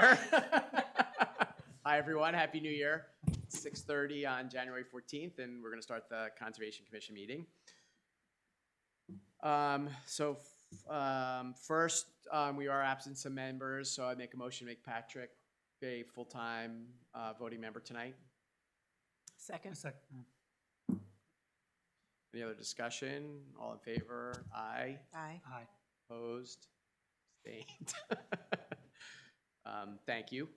Hi, everyone. Happy New Year. It's 6:30 on January 14th, and we're going to start the Conservation Commission meeting. First, we are absent some members, so I make a motion to make Patrick a full-time voting member tonight. Second. Any other discussion? All in favor? Aye. Aye. Aye. Opposed? Abstained? Thank you.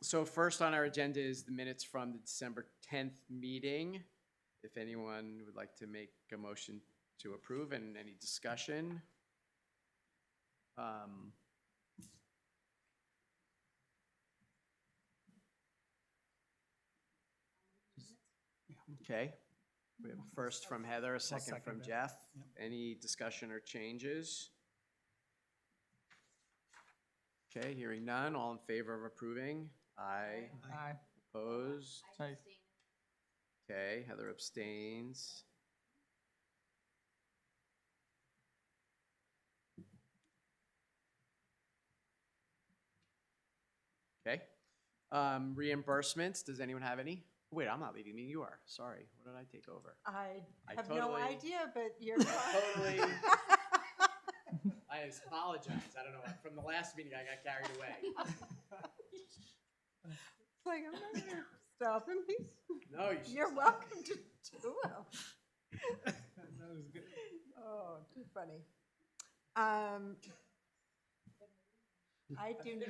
So first on our agenda is the minutes from the December 10th meeting. If anyone would like to make a motion to approve and any discussion. Okay. We have a first from Heather, a second from that. Jeff. Yep. Any discussion or changes? Okay, hearing none. All in favor of approving? Aye. Aye. Opposed? Aye. Okay, Heather abstains. Okay. Reimbursements, does anyone have any? Wait, I'm not leading the meeting, you are. Sorry, what did I take over? I I have no totally- idea, but you're fine. Totally. I apologize. I don't know. From the last meeting, I got carried away. It's like, I'm not gonna stop him. No, you should. You're stop. welcome to do it. That was good. Oh, too funny. I do.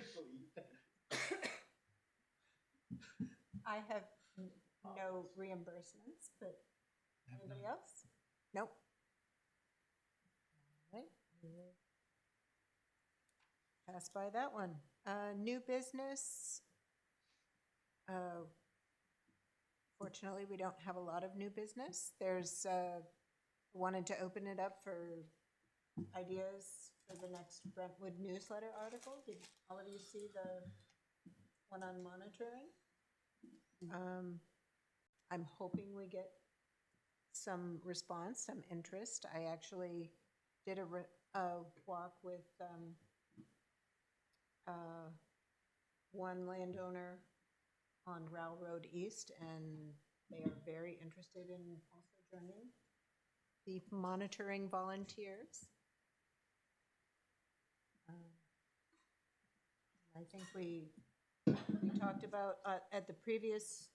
I have no reimbursements, but anybody else? Nope. All right, we will pass by that one. New business. Fortunately, we don't have a lot of new business. There's, wanted to open it up for ideas for the next Brentwood newsletter article. Did all of you see the one on monitoring? I'm hoping we get some response, some interest. I actually did a walk with one landowner on Rowell Road East, and they are very interested in also joining the monitoring volunteers. I think we talked about at the previous,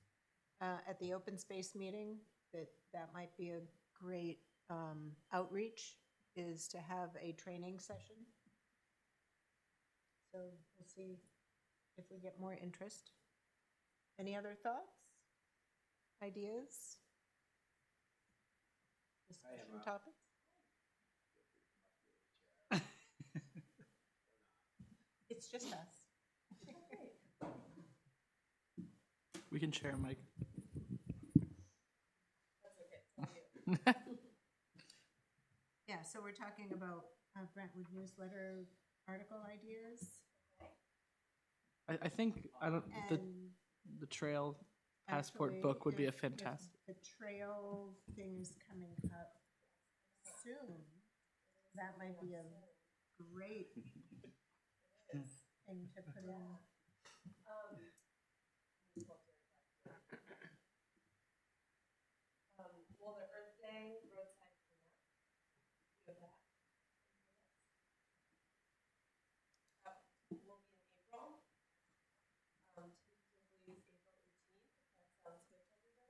at the open space meeting, that might be a great outreach, is to have a training session. So we'll see if we get more interest. Any other thoughts, ideas, discussion topics? It's just us. We can share a mic. Yeah, so we're talking about Brentwood newsletter article ideas. I think And the trail passport actually, book would be a if fantastic. the trail thing is coming up soon, that might be a great thing to put in. Well, the Earth Day roadside cleanup, we have that. Will be in April. Tentatively April 18th, if that sounds good to everybody.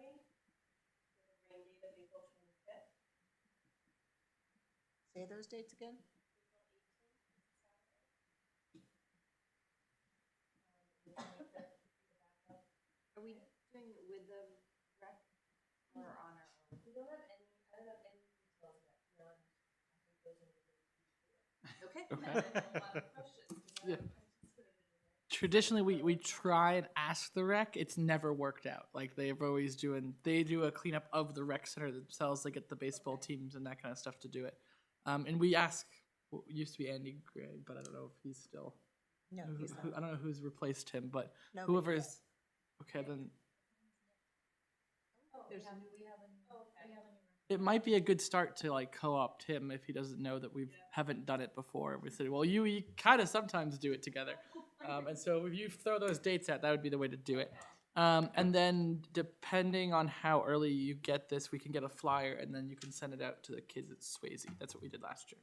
With a rain date of April 25th. Say those dates again? Are we doing it with the rec or on our own? We don't have any, I don't have any details yet, beyond, I think those are the dates. Okay. Okay. And I have a lot of questions, because I Yeah. haven't participated in it. Traditionally, we try and ask the rec. It's never worked out. Like they've always they do a cleanup of the rec center themselves. They get the baseball teams and that kind of stuff to do it. And we ask. What used to be Andy Gray, but I don't know if he's still. No, he's not. I don't know who's replaced him, but Nobody whoever yet. is. Okay, then. Oh, There's we have, a- we have a new, Oh, okay. we have a new. It might be a good start to like co-opt him if he doesn't know that we haven't done it before. We said, well, you kind of sometimes do it together. And so if you throw those dates out, that would be the way to do it. And then depending on how early you get this, we can get a flyer and then you can send it out to the kids at Swayze. That's what we did last year.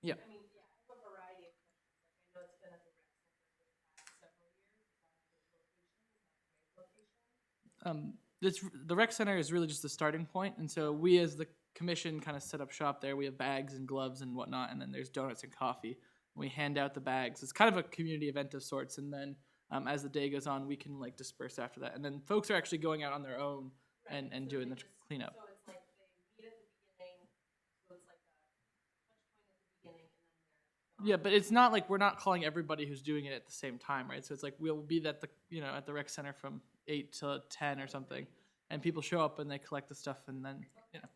Yeah. I mean, yeah, I have a variety of questions. Like, I know it's been at the rec center for the past several years. Is that a good location? Is that a great location? The rec center is really just the starting point, and so we as the commission kind of set up shop there. We have bags and gloves and whatnot, and then there's donuts and coffee. We hand out the bags. It's kind of a community event of sorts, and then as the day goes on, we can like disperse after that. And then folks are actually going out on their own and So doing they the just- cleanup. So it's like they meet at the beginning, so it's like a touch point at the beginning, and then they're gone. Yeah, but it's not like we're not calling everybody who's doing it at the same time, right? So it's like we'll be at the at the rec center from 8 to 10 or something, and people show up and they collect the stuff, and then And has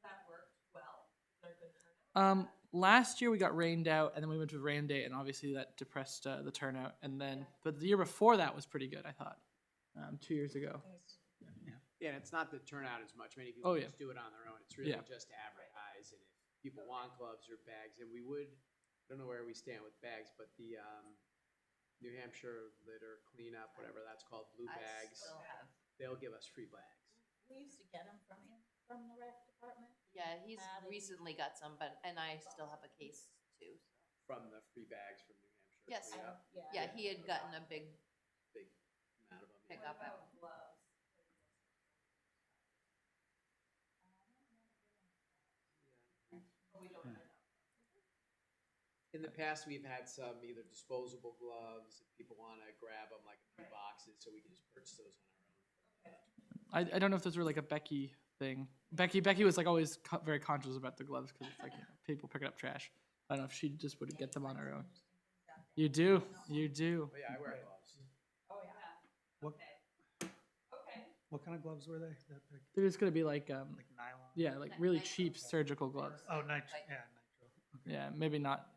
that worked well? Is there a good turnout? Last year we got rained out, and then we went to rain day, and obviously that depressed the turnout. And then, but the year before that was pretty good, I thought. 2 years ago. Yeah, and it's not the turnout as much. Many people Oh, yeah. just do it on their own. It's really Yeah. just to advertise, and if people want gloves or bags, and we would, I don't know where we stand with bags, but the New Hampshire litter cleanup, whatever that's called, blue bags, Still have. they'll give us free bags. We used to get them from you, from the rec department. Yeah, he's Had it. recently got some, and I still have a case too. So. From the free bags from New Hampshire Yes. cleanup, Yeah, he had gotten a big big amount of them. pick yeah. up at. Gloves. Oh, we don't have enough. In the past, we've had some either disposable gloves, if people want to grab them, like a few boxes, so we can just purchase those on our own. I don't know if those were like a Becky thing. Becky was like always very conscious about the gloves because it's like people picking up trash. I don't know if she just would get them on her own. You do. But yeah, I wear gloves. Oh, yeah. What, Okay. what kind of gloves were they? That big? They're just gonna be like Like nylon? yeah, like really cheap surgical gloves. Oh, nitro. Yeah, nitro. Okay. Yeah, maybe not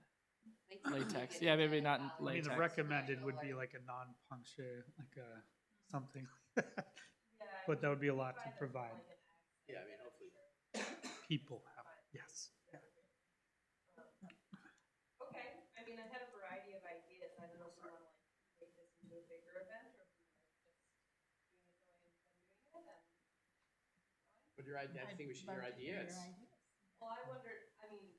latex. Yeah, maybe not I mean, latex. the recommended would be like a non-puncture, like a something. But that would be a lot to provide. Yeah, I mean, hopefully. People have, yes. Okay, I mean, I had a variety of ideas. I don't know if you want to like make this into a bigger event or if you like just doing it the way you've been doing it and. But I think we should hear ideas. Well, I wondered, I mean,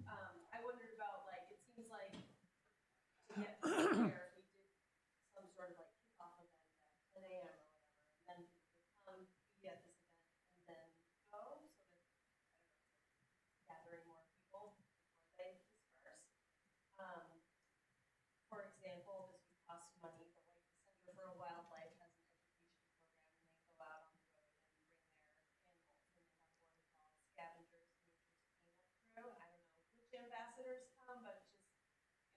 I wondered about like, it seems like to get people there, if we did some sort of like kickoff event at 10 a.m. or whatever, and then people could come, be at this event and then go, so that, I don't know, gathering more people before they disperse. For example, this would cost money, but like the Center for Wildlife has an education program and they go out on the road and bring their animals and they have one called Scavengers Nature's Cleanup Crew. And I don't know which ambassadors come, but just,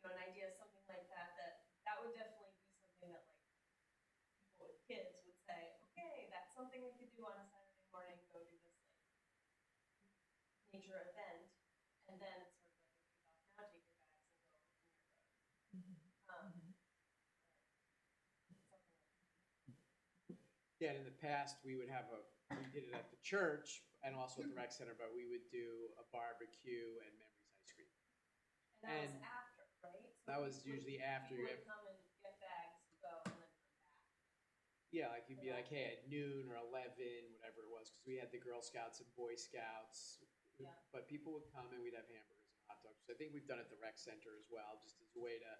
an idea, something like that, that would definitely be something that like people with kids would say, okay, that's something we could do on a Saturday morning, go do this like nature event. And then it's sort of like a kickoff, now take your bags and go on your road. Yeah, and in the past, we did it at the church and also at the rec center, but we would do a barbecue and Memories ice cream. And that was And after, right? So that was people would- usually after people you would come and get bags, go, and then come back. Yeah, like you'd be like, hey, at noon or 11, whatever it was, because we had the Girl Scouts and Boy Scouts. Yeah. But people would come and we'd have hamburgers and hot dogs. So I think we've done it at the rec center as well, just as a way to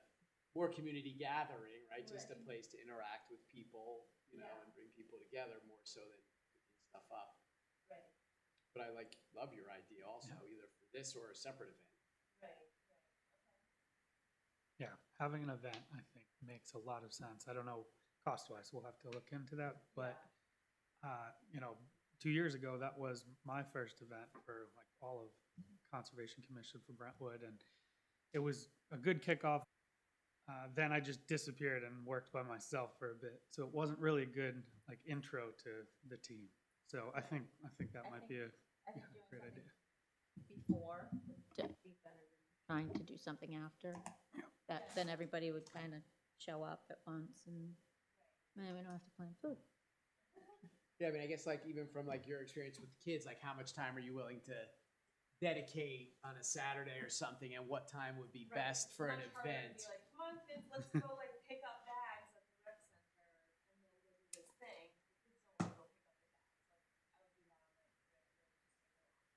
more community gathering, right? Just a Right. place to interact with people, Yeah. and bring people together more so than picking stuff up. Right, But I love your idea also, either for this or a separate event. right. Yeah, having an event, I think, makes a lot of sense. I don't know cost-wise, we'll have to look into that, but, 2 years ago, that was my first event for like all of Conservation Commission for Brentwood, and it was a good kickoff. Then I just disappeared and worked by myself for a bit, so it wasn't really a good like intro to the team. So I think that might be a great idea. Before would be better than trying to do something after. That, then everybody would kind of show up at once and, man, we don't have to plan food. Yeah, I mean, I guess like even from like your experience with the kids, like how much time are you willing to dedicate on a Saturday or something, and what time would be Right. best for an Much harder to event? be like, come on, kids, let's go like pick up bags at the rec center and then go do this thing. The kids don't want to go pick up the bags. Like I would do that on my regular just to go on.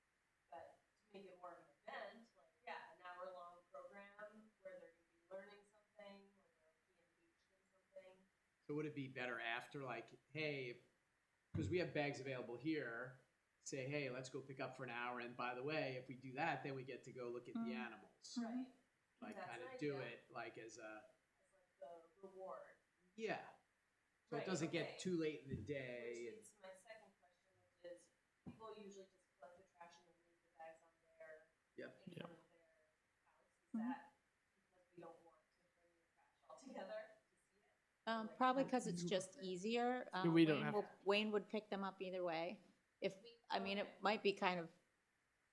But to make it more of an event, like yeah, an hour-long program where they're gonna be learning something, where they'll be engaged in something. So would it be better after, like, hey, because we have bags available here, say, hey, let's go pick up for an hour, and by the way, if we do that, then we get to go look at the animals. Right. Like, That's kind an of do idea. it like as a, As like the reward. yeah. So it Right, doesn't okay. get too late in the Which day. leads to my second question, which is people usually just collect the trash and then leave the bags on their Yep. in front of their house. Is that because we don't want to bring the trash all together to see it? Probably because it's just easier. We don't have- Wayne would pick them up either way. If, I mean, it might be kind of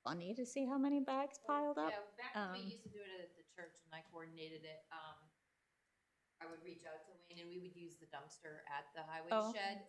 funny to see how many bags piled up. Yeah, back when we Um, used to do it at the church and I coordinated it, I would reach out to Wayne and we would use the dumpster at the highway Oh. shed.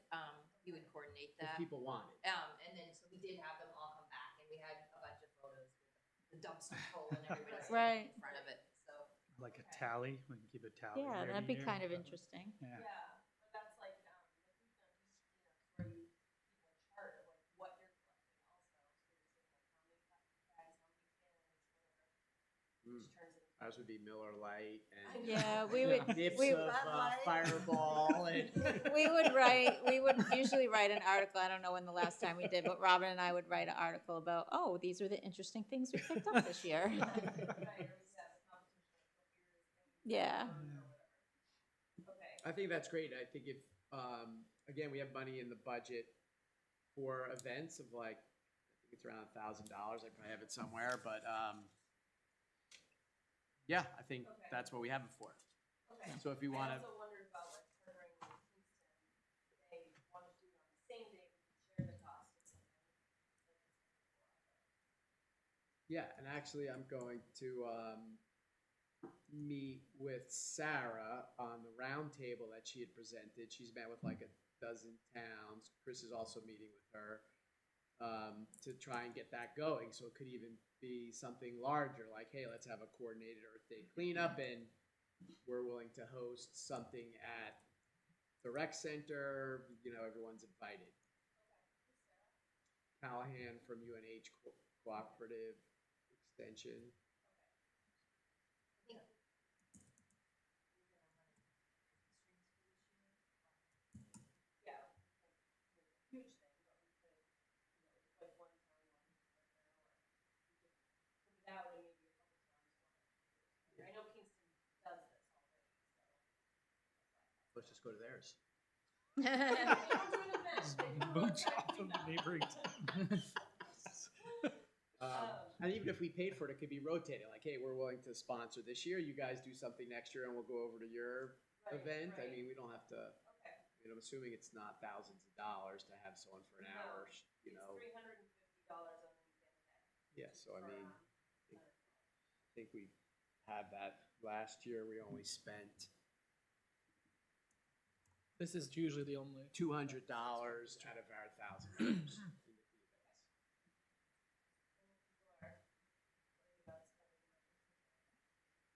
He would coordinate If that. people want it. And then, so we did have them all come back and we had a bunch of photos with the dumpster full and everybody Right. standing in front of it, so. Like a tally, we can keep a tally. Yeah, year to that'd be year. kind of interesting. Yeah. Yeah, but that's like we've done each cleanups where you keep a chart of like what you're collecting also. So you're saying like how many bags, how many tailings, whatever. Which turns it into. Ours would be Miller Lite and Yeah, we would, nips we, of Bud Light. Fireball and. we would usually write an article, I don't know when the last time we did, but Robin and I would write an article about, oh, these are the interesting things we picked up this year. Right, or we have a competition of the weirdest things Yeah. or whatever. Okay. I think that's great. I think if, again, we have money in the budget for events of like, I think it's around $1,000. I probably have it somewhere, but, yeah, I think Okay. that's what we have it for. Okay. So if you want I to, also wondered about like partnering with Kingston. If they wanted to do it on the same day, we could share the cost of something. yeah, and actually I'm going to, meet with Sarah on the round table that she had presented. She's met with like a dozen towns. Chris is also meeting with her, to try and get that going. So it could even be something larger, like, hey, let's have a coordinated Earth Day cleanup, and we're willing to host something at the rec center. You know, everyone's invited. Callahan from UNH Cooperative Extension. Yeah. Huge thing, but we could, if like one town wanted to partner, or we could put it out and maybe a couple towns want to. I know Kingston does this already, so. Let's just go to theirs. They don't do an event, they do a Mooch track off of the cleanup. neighboring town. And even if we paid for it, it could be rotated. Like, hey, we're willing to sponsor this year. You guys do something next year, and we'll go over to your Right, event. I right. mean, we don't have to. Okay. I mean, I'm assuming it's not thousands of dollars to have someone for an No, hour. You It's know. $350 on a weekend day. Yeah. So I for, mean, I think we had that last year. We only spent This is usually the only. $200 out of our $1,000.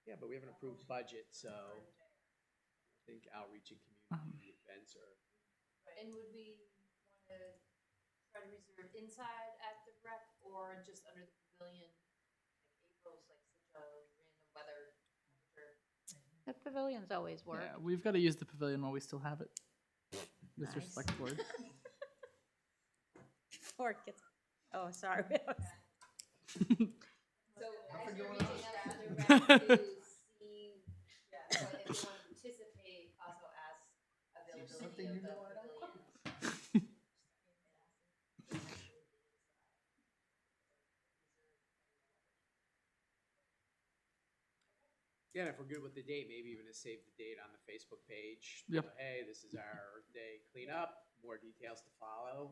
Yeah, but we have an approved budget, so I think outreach and community events are. And would we want to try to reserve inside at the rec or just under the pavilion? Like April's like such a random weather temperature. The pavilions always work. Yeah, we've got to use the pavilion while we still have it. Mr. Nice. Select Board. Or it gets, oh, sorry. So as you're reaching out to the rec to see what if you want to participate, also ask availability of the pavilion. Yeah, and if we're good with the date, maybe even to save the date on the Facebook page. Yep. Hey, this is our Earth Day cleanup. More details to follow.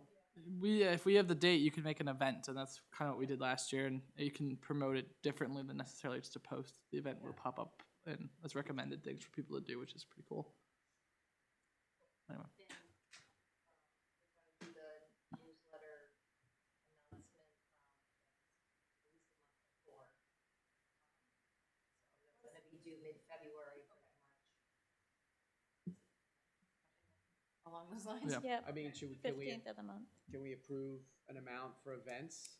If we have the date, you can make an event, and that's kind of what we did last year. And you can promote it differently than necessarily just a post. The event will pop up and as recommended things for people to do, which is pretty cool. Anyway. The February, pretty much. Along those lines. Yeah. Yep, I mean, can we 15th of the month. approve an amount for events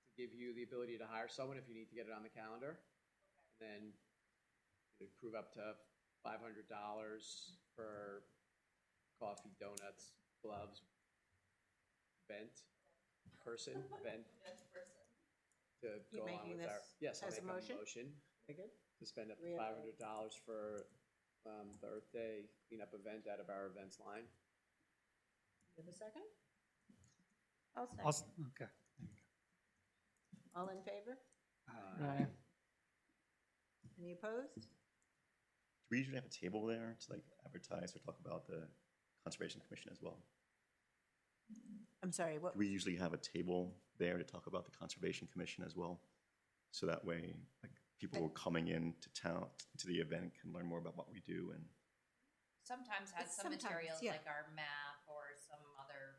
to give you the ability to hire someone if you need to get it on the calendar? And then you approve up to $500 for coffee, donuts, gloves, event person to You go along making with our. this Yes, I'll as a make motion? motion Very good. to spend up to We have a- $500 for the Earth Day cleanup event out of our events line. You have a second? I'll second. Okay. All in favor? Right. Any opposed? Do we usually have a table there to like advertise or talk about the Conservation Commission as well? I'm sorry, what? Do we usually have a table there to talk about the Conservation Commission as well? So that way, like, people who are coming into town, to the event can learn more about what we do and. Sometimes has some Sometimes, materials yeah. like our map or some other,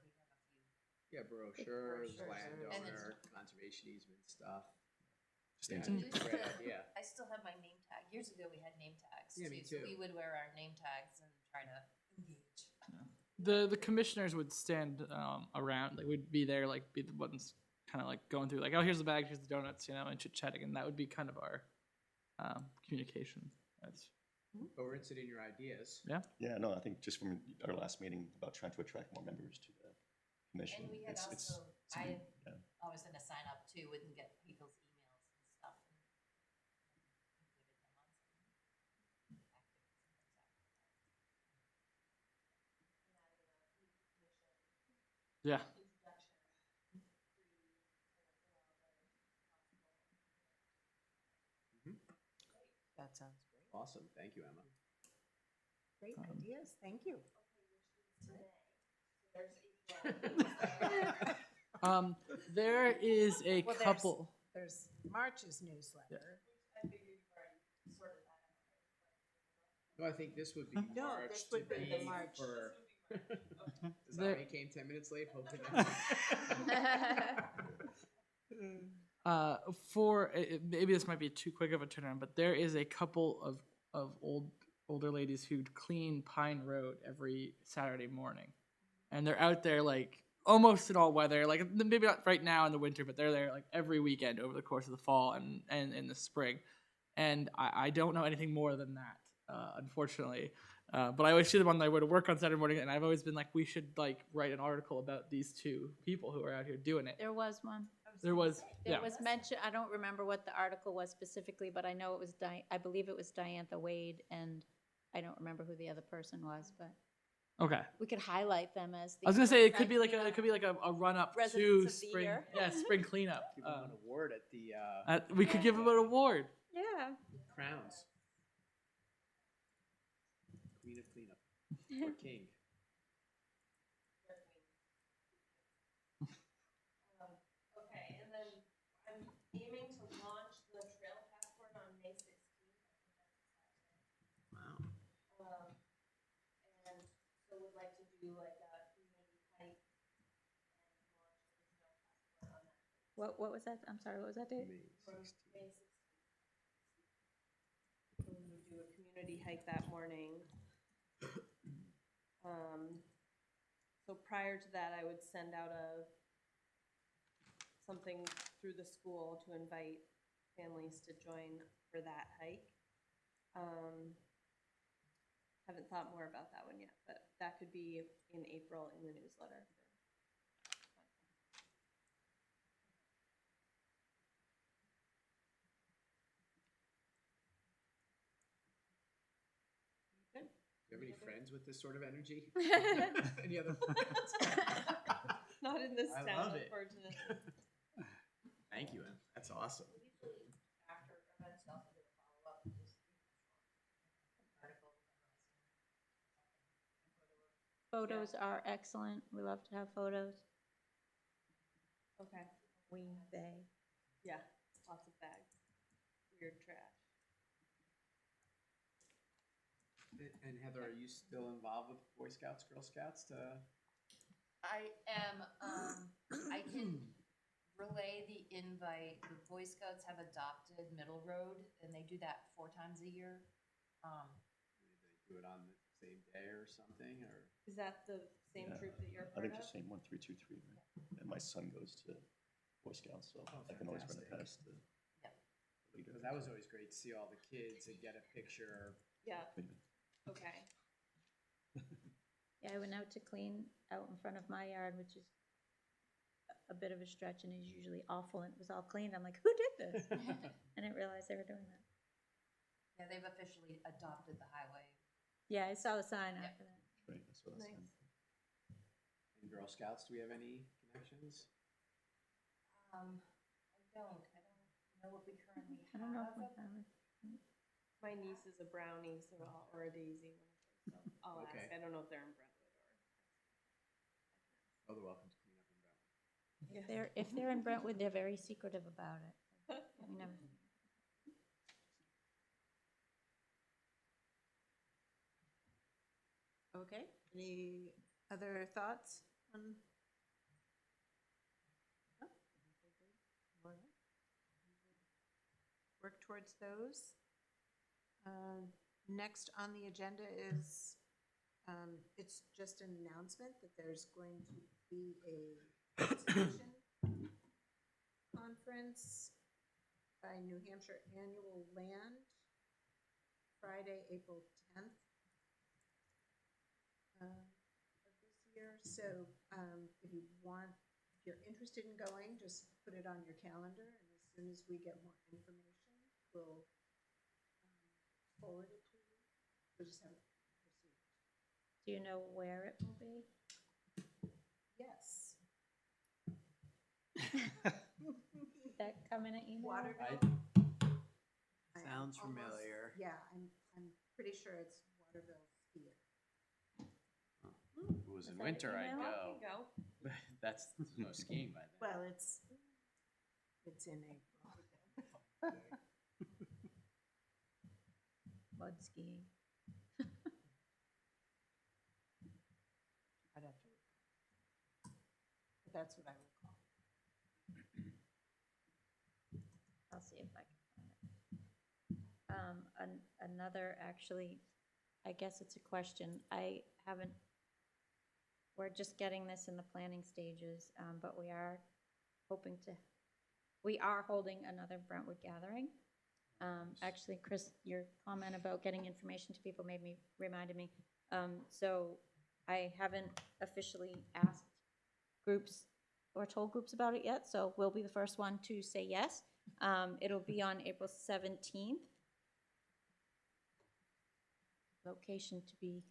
we have a few. Yeah, brochures, brochures. landowner, conservation easement stuff. Just Yeah, things it's a great idea. I still have my name tag. Years ago, we had name tags. Yeah, me So too. we would wear our name tags and try to engage. The commissioners would stand around, like we'd be there, like be the ones kind of like going through, like, oh, here's the bag, here's the donuts, you know, and chit chatting, and that would be kind of our communication. That's But we're interested in your ideas. Yeah, no, I think just from our last meeting about trying to attract more members to the commission. And we had it's also, a good- I yeah. always had to sign up too and get people's emails and stuff. And included them on some activities and things like that. yeah. That sounds great. Awesome. Thank you, Emma. Great ideas, thank you. There is a Well, couple. There's March's newsletter. No, I think this would be No, March this to would be the be March. for. Does There- that make came 10 minutes late? Hoping that. Maybe this might be too quick of a turnaround, but there is a couple of older ladies who clean Pine Road every Saturday morning, and they're out there like almost in all weather, like maybe not right now in the winter, but they're there like every weekend over the course of the fall and in the spring, and I don't know anything more than that, unfortunately. But I always see them on my way to work on Saturday morning, and I've always been like, we should like write an article about these two people who are out here doing it. There was one. There was, There yeah. was mention, I don't remember what the article was specifically, but I know it was I believe it was Diantha Wade, and I don't remember who the other person was, but Okay. we could highlight them as the. I was gonna say it could Riverside be like a run up to Residents of the spring, year. yeah, spring cleanup. Give them an award at the We could give them an award. Yeah. crowns. Queen of cleanup or king. Okay, and then I'm aiming to launch the trail passport on May 16th. Wow. And so would like to do like a community hike and launch the trail passport on that. What was that? I'm sorry, what was that date? May From 16th. May 16th. So we would do a community hike that morning. So prior to that, I would send out something through the school to invite families to join for that hike. Haven't thought more about that one yet, but that could be in April in the newsletter. Do you have any friends with this sort of energy? Any other friends? Not in this I town, love it. unfortunately. Thank you, Em. That's awesome. Usually after events, I'll do a follow-up, just article. Photos are excellent. We love to have photos. Okay, They. yeah, lots of bags, weird trash. And Heather, are you still involved with Boy Scouts, Girl Scouts? I am, I can relay the invite. The Boy Scouts have adopted Middle Road, and they do that 4 times a year. They do it on the same day or something, or? Is that the same Yeah, troop that you're a I part think of? the same 1, 3, 2, 3. Right? And my son goes to Boy Scouts, so Oh, I can always run it fantastic. past the Yep. leader. Because that was always great to see all the kids and get a picture. Yeah, Yeah. okay. Yeah, I went out to clean out in front of my yard, which is a bit of a stretch and is usually awful, and it was all clean. I'm like, who did this? I didn't realize they were doing that. Yeah, they've officially adopted the highway. Yeah, I saw the sign Yep. after that. Right, that's what I was saying. And Girl Scouts, do we have any connections? I don't know what we currently I don't know if have. we have it. My niece is a Brownie, so or a Daisy, one of those, so I'll Okay. ask. I don't know if they're in Brentwood Oh, they're welcome to clean up in Brentwood. If they're in Brentwood, they're very secretive about it. or. We never. Okay, any other thoughts on? No? All right. Work towards those. Next on the agenda is, it's just an announcement that there's going to be a conservation conference by New Hampshire Annual Land, Friday, April 10th. Of this year. So if you're interested in going, just put it on your calendar, and as soon as we get more information, we'll forward it to you. We'll just have it received. Do you know where it will be? Yes. Did that come in an email? Waterville. I am Sounds almost- familiar. Yeah, I'm pretty sure it's Waterville Skier. If it was Was in that winter, an I'd email? go. Can go. That's, there's no skiing by then. Well, it's in April. Mud skiing. I'd have to recall. But that's what I recall. I'll see if I can find it. Another, actually, I guess it's a question. I haven't, we're just getting this in the planning stages, but we are holding another Brentwood gathering. Actually, Chris, your comment about getting information to people reminded me. So I haven't officially asked groups or told groups about it yet, so we'll be the first one to say yes. It'll be on April 17th. Location to be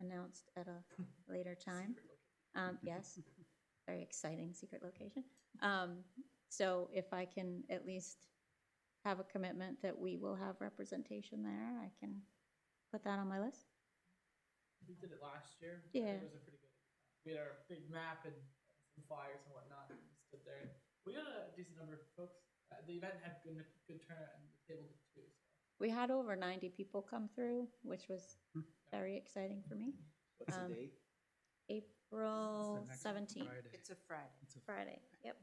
announced at a later time. Yes, very exciting secret location. So if I can at least have a commitment that we will have representation there, I can put that on my list. We did it last year. Yeah. It was a pretty good. We had our big map and some flyers and whatnot. And we stood there. We got a decent number of folks. The event had good turnout, and the table did too. So. We had over 90 people come through, which was very exciting for me. What's the date? April It's the next 17th, Friday. It's a Friday. It's a Friday. Yep.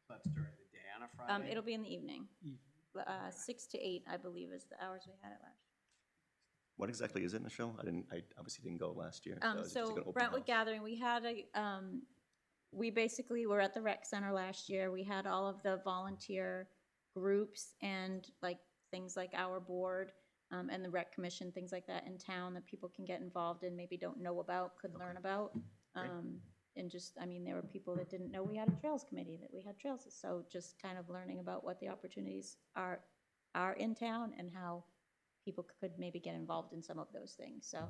So that's during the day on a Friday? It'll be in the evening. Eve. 6 to 8, I believe, is the hours we had it last year. What exactly is it, Michelle? I obviously didn't go last year. is it just like an So open Brentwood house? Gathering, we had we basically were at the rec center last year. We had all of the volunteer groups and like things like our board and the rec commission, things like that in town that people can get involved in, maybe don't know about, could learn about. Great. And just, I mean, there were people that didn't know we had a trails committee, that we had trails. So just kind of learning about what the opportunities are in town and how people could maybe get involved in some of those things. So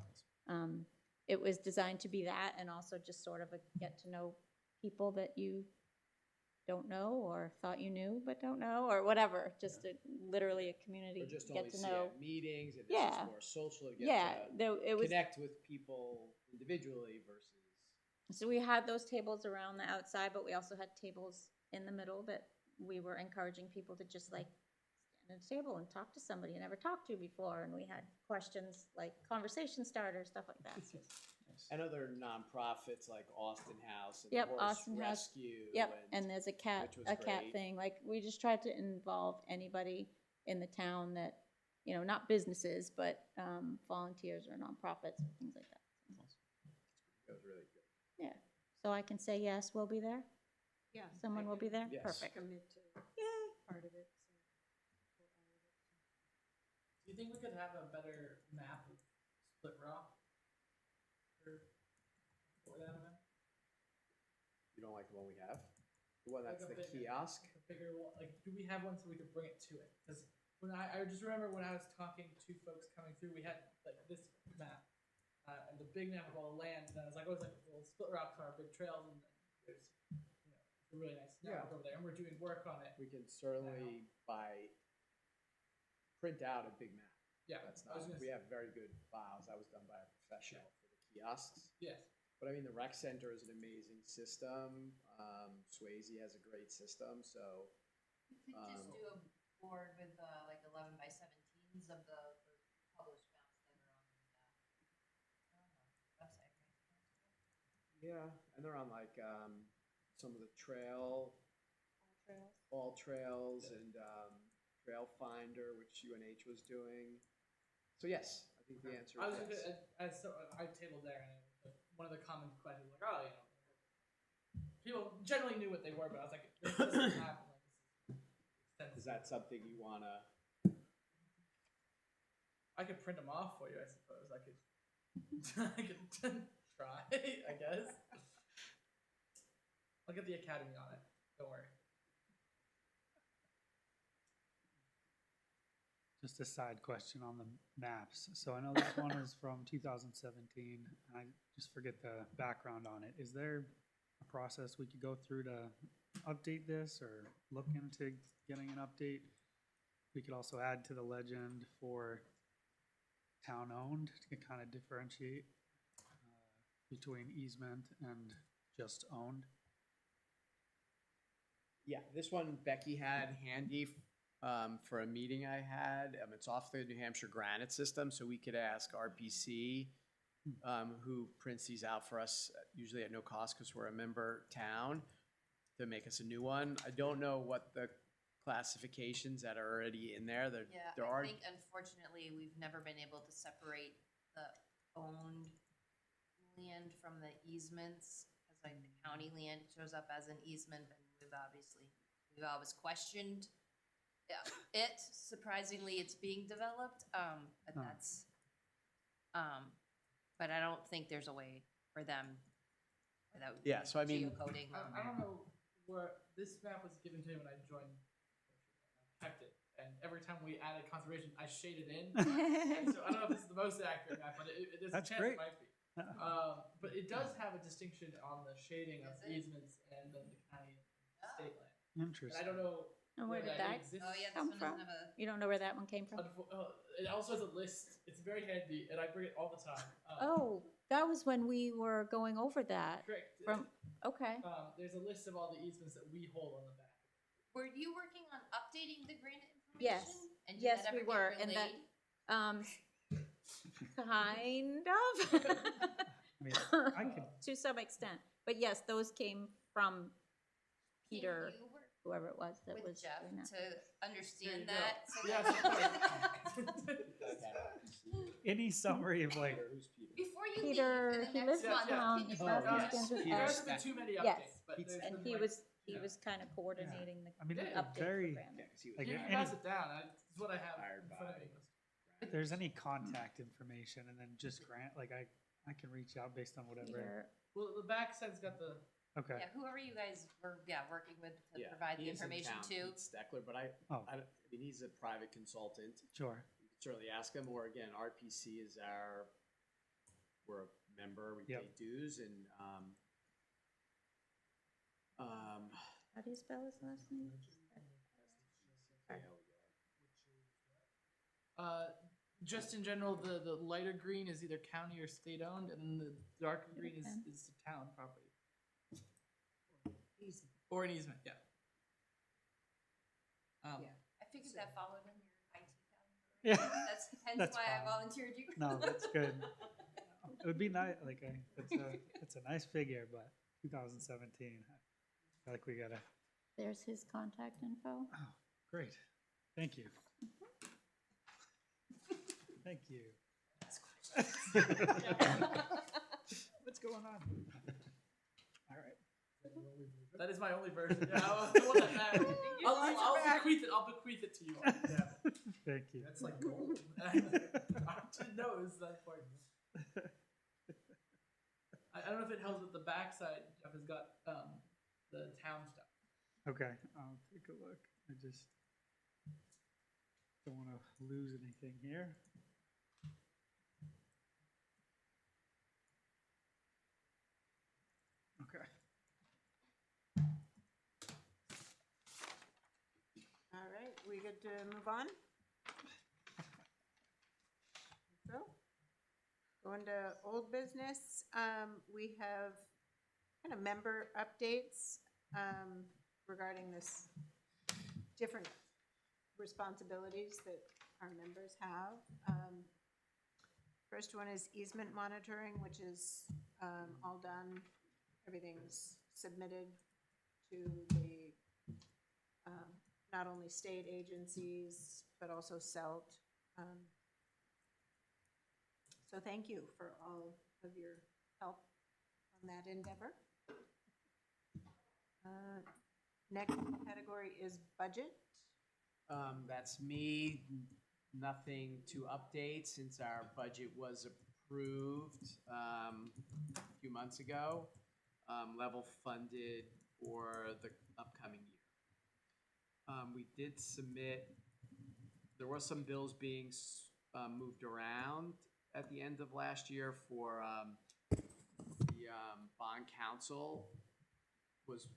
it was designed to be that, and also just sort of a get to know people that you don't know or thought you knew but don't know, or whatever. Just literally a community Or just get only to see know. at meetings, and this Yeah. is more social to get Yeah, to it was. connect with people individually versus. So we had those tables around the outside, but we also had tables in the middle that we were encouraging people to just like stand at a table and talk to somebody you never talked to before. And we had questions like conversation starters, stuff like that. And other nonprofits like Austin House and Yep, Horse Austin House. Rescue. Yep, and there's which was a cat great. thing. Like we just tried to involve anybody in the town that you know, not businesses, but volunteers or nonprofits, or things like that. That was really good. Yeah, so I can say, yes, we'll be there? Yeah. Someone will be there? Yes. Perfect. Commit to Yay. part of it. Do you think we could have a better map of Split Rock? For that event? You don't like the one we have? The one that's Like a the bigger- kiosk? A bigger one, like, do we have one so we could bring it to it? Because when I just remember when I was talking to folks coming through, we had like this map, and the big map of all the land, and I was like, always like, well, Split Rocks are our big trails, and then there's, you know, it's a really nice network over there, and we're doing work on it. We can certainly print out a big map. Yeah, That's I was not, gonna we say- have very good files. That was done by a professional for the kiosks. Yes. But I mean, the rec center is an amazing system. Swayze has a great system, so. You could just do a board with like 11 by 17s of the published maps that are on the website, right? Yeah, and they're on like some of the all trails and Trail Finder, which UNH was doing. So yes, I think the answer I is was yes. looking at, I tabled there, and one of the common questions was like, oh, you know, people generally knew what they were, but I was like, this doesn't happen. Like, Is that something you wanna? I could print them off for you, I suppose. I could try, I guess. I'll get the academy on it. Don't worry. Just a side question on the maps. So I know this one is from 2017. I just forget the background on it. Is there a process we could go through to update this or look into getting an update? We could also add to the legend for town-owned to kind of differentiate between easement and just owned. Yeah, this one Becky had handy for a meeting I had. It's off the New Hampshire granite system, so we could ask RPC, who prints these out for us, usually at no cost because we're a member town, to make us a new one. I don't know what the classifications that are already in there. There I are. think unfortunately, we've never been able to separate the owned land from the easements. Because like the county land shows up as an easement, and we've always questioned it. Surprisingly, it's being developed, but that's, but I don't think there's a way for them without Yeah, so I mean, geocoding. I don't know where this map was given to me when I joined. I kept it, and every time we added conservation, I shaded in. And so I don't know if this is the most accurate map, but there's That's a chance great. it might be. But it does have a distinction on the shading of Does it? easements and then the county and state land. And Interesting. I don't know And where did that exists. Oh, yeah, this come one from? doesn't have a. You don't know where that one came from? It also has a list. It's very handy, and I bring it all the time. Oh, that was when we were going over that. Correct. From, okay. There's a list of all the easements that we hold on the back. Were you working on updating the granite information? Yes. And did Yes, that we ever get were, and that, relayed? kind of. I mean, I could, To some extent. But yes, those came from Peter, Can you work whoever it was that with was Jeff doing that. to understand There you that? go. So Yeah, that- any summary of like, Who's Peter? Before you Peter, leave for he the lives next month, down can you in go South over Yes. East this? End There of hasn't been too many Yes. updates, but there's And been he like, was, he yeah. was kind of coordinating the I mean, update very, for Brandon. Yeah, 'cause he was Like, You any- can pass it down. This is what I have Hired in front of by- me. if there's any contact information and then just grant, like I can reach out based on whatever. Peter, Well, the back side's got the. Okay. Yeah, whoever you guys were, working with to Yeah, provide the he is in information town, to. Pete Steckler, but Oh. I mean, he's a private consultant. Sure. You can certainly ask him, or again, RPC is we're a member, we Yep. pay dues, and, how do you spell his last name? Just in general, the lighter green is either county or state owned, and the darker green is the town property. Or an easement, yeah. I figured that followed in your IT calendar. Yeah. That's hence That's why I fine. volunteered you. No, that's good. It would be nice, like, it's a nice figure, but 2017, I feel like we gotta, There's his contact info. oh, great, thank you. Thank you. What's going on? All right. That is my only version. Yeah, the one that matters. I'll bequeath it. I'll bequeath it to you. Thank you. That's like gold. I didn't know it was that important. I don't know if it helps with the backside. Jeff has got the town stuff. Okay, I'll take a look. I just don't want to lose anything here. Okay. All right, we good to move on? So, going to old business, we have kind of member updates regarding this different responsibilities that our members have. First one is easement monitoring, which is all done. Everything's submitted to the not only state agencies, but also CELT. So thank you for all of your help on that endeavor. Next category is budget. That's me. Nothing to update since our budget was approved a few months ago, level funded for the upcoming year. We did submit, there were some bills being moved around at the end of last year for the bond council was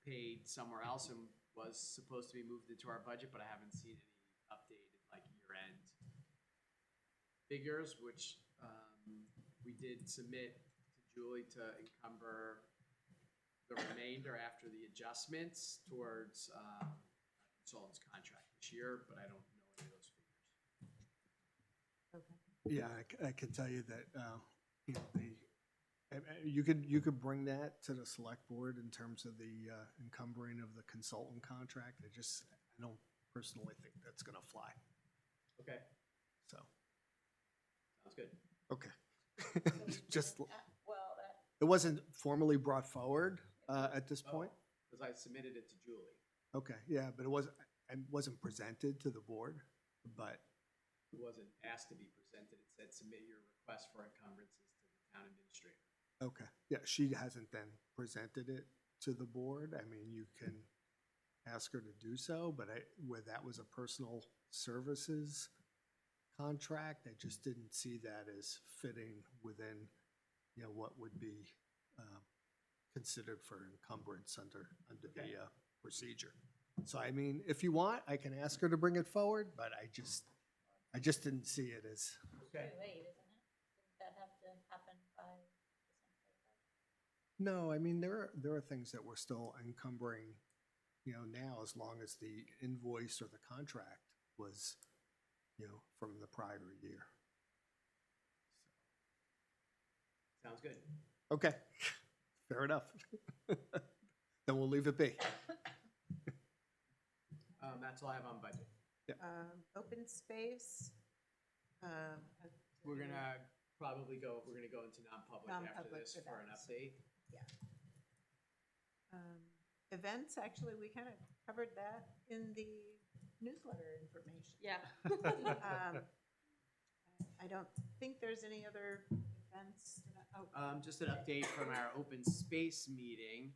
paid somewhere else and was supposed to be moved into our budget, but I haven't seen any updated like year-end figures, which we did submit to Julie to encumber the remainder after the adjustments towards consultant's contract this year, but I don't know any of those figures. Yeah, I can tell you that, you know, you could bring that to the select board in terms of the encumbering of the consultant contract. I don't personally think that's gonna fly, Okay, so, sounds good. okay. Just, Well, that, it wasn't formally brought forward at this point? Because I submitted it to Julie. Okay, yeah, but it wasn't presented to the board, but, It wasn't asked to be presented. It said submit your request for encumbrances to the town administrator. okay. Yeah, she hasn't then presented it to the board. I mean, you can ask her to do so, but where that was a personal services contract, I just didn't see that as fitting within, you know, what would be considered for encumbrance under the procedure. So, I mean, if you want, I can ask her to bring it forward, but I just didn't see it as, Okay. too late, isn't it? Didn't that have to happen by December 31st? no, I mean, there are things that we're still encumbering, you know, now, as long as the invoice or the contract was, you know, from the prior year. Sounds good. Okay, fair enough. Then we'll leave it be. That's all I have on budget. Open space. We're gonna go into non-public after Non-public this for for an that. update. Events, actually, we kind of covered that in the newsletter information. Yeah. I don't think there's any other events. Just an update from our open space meeting.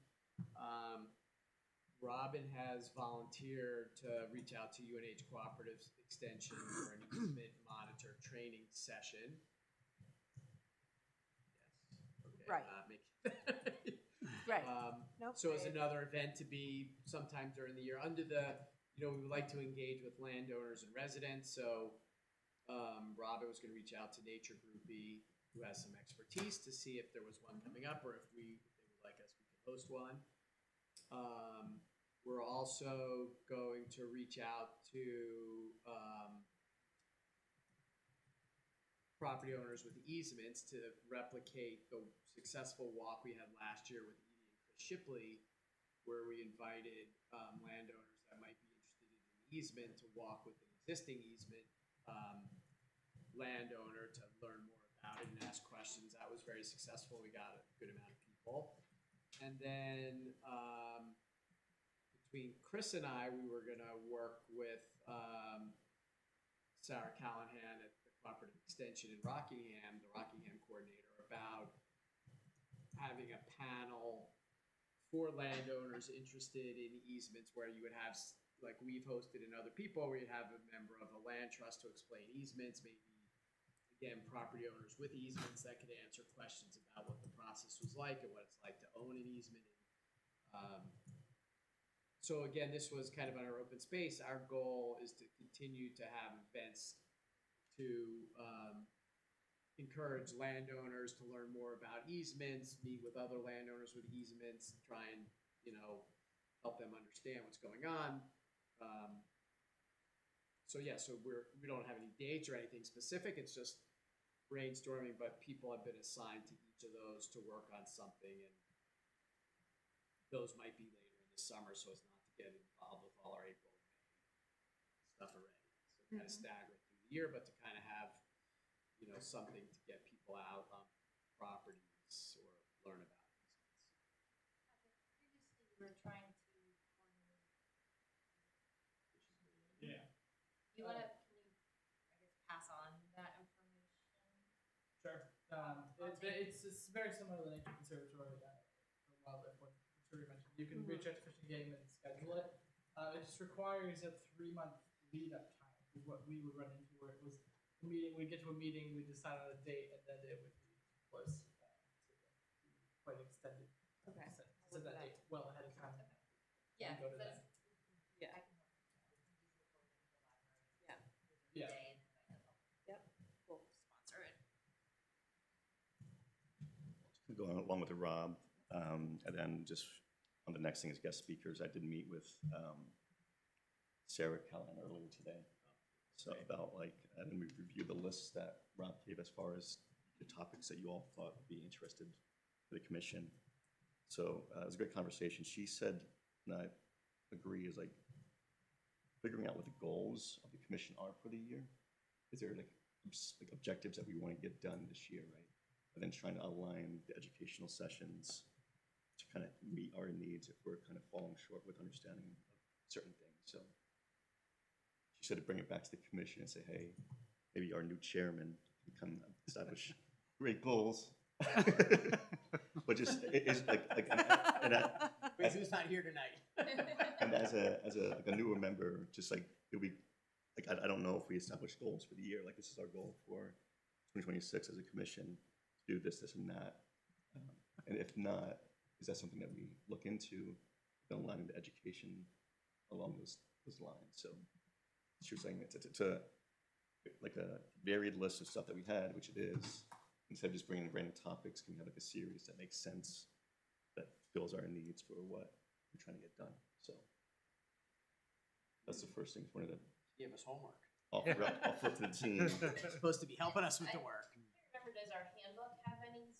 Robin has volunteered to reach out to UNH Cooperative Extension for an easement monitor training session. Yes. Okay, Right. not making- Right. Nope. So it's another event to be sometime during the year under the, you know, we would like to engage with landowners and residents. So Robin was going to reach out to Nature Groupie, who has some expertise, to see if there was one coming up or if they would like us, we could host one. We're also going to reach out to property owners with easements to replicate the successful walk we had last year with Edie and Chris Shipley, where we invited landowners that might be interested in an easement to walk with an existing easement landowner to learn more about it and ask questions. That was very successful. We got a good amount of people. And then between Chris and I, we were going to work with Sarah Callahan at the Cooperative Extension in Rockingham, the Rockingham coordinator, about having a panel for landowners interested in easements where you would have, like we've hosted and other people, where you'd have a member of a land trust to explain easements, maybe, again, property owners with easements that could answer questions about what the process was like and what it's like to own an easement. So again, this was kind of on our open space. Our goal is to continue to have events to encourage landowners to learn more about easements, meet with other landowners with easements, try and, help them understand what's going on. So we don't have any dates or anything specific. It's just brainstorming, but people have been assigned to each of those to work on something, and those might be later in the summer, so as not to get involved with all our April and May stuff already. So kind of stagger it through the year, but to kind of have, something to get people out on properties or learn about easements. Previously, we were trying to coordinate. Yeah. Can you, I guess, pass on that information? Sure. It's very similar to the Nature Conservatory or Wildlife one. I'm sure you mentioned. You can reach out to Fish and Game and schedule it. It just requires a 3-month lead-up time. Is what we would run into, where it was a meeting. We'd get to a meeting, we decide on a date, and then it would be close to quite extended. Okay. Set that date well ahead of time. Yeah, And go to that's. that. Yeah. I can help with that. We can easily coordinate with the library. Yeah. Yeah. Day and invite them. Yep. We'll sponsor it. Going along with Rob, and then just on the next thing is guest speakers. I did meet with Sarah Callahan earlier today. So and then we reviewed the list that Rob gave as far as the topics that you all thought would be interested for the commission. So it was a great conversation. She said, and I agree, is like figuring out what the goals of the commission are for the year. Is there like objectives that we want to get done this year, right? And then trying to align the educational sessions to kind of meet our needs if we're kind of falling short with understanding of certain things. So she said to bring it back to the commission and say, hey, maybe our new chairman can come establish great goals. But just it's Wait, who's not here tonight? and as a newer member, just like it'll be like I don't know if we establish goals for the year. Like this is our goal for 2026 as a commission to do this, and that. And if not, is that something that we look into, aligning the education along those lines? So she was saying it's a like a varied list of stuff that we had, which it is. Instead of just bringing random topics, can we have like a series that makes sense, that fills our needs for what we're trying to get done? So that's the first thing. Wanted to Give us homework. offer up to the team. You're supposed to be helping us with the work. I can't remember, does our handbook have any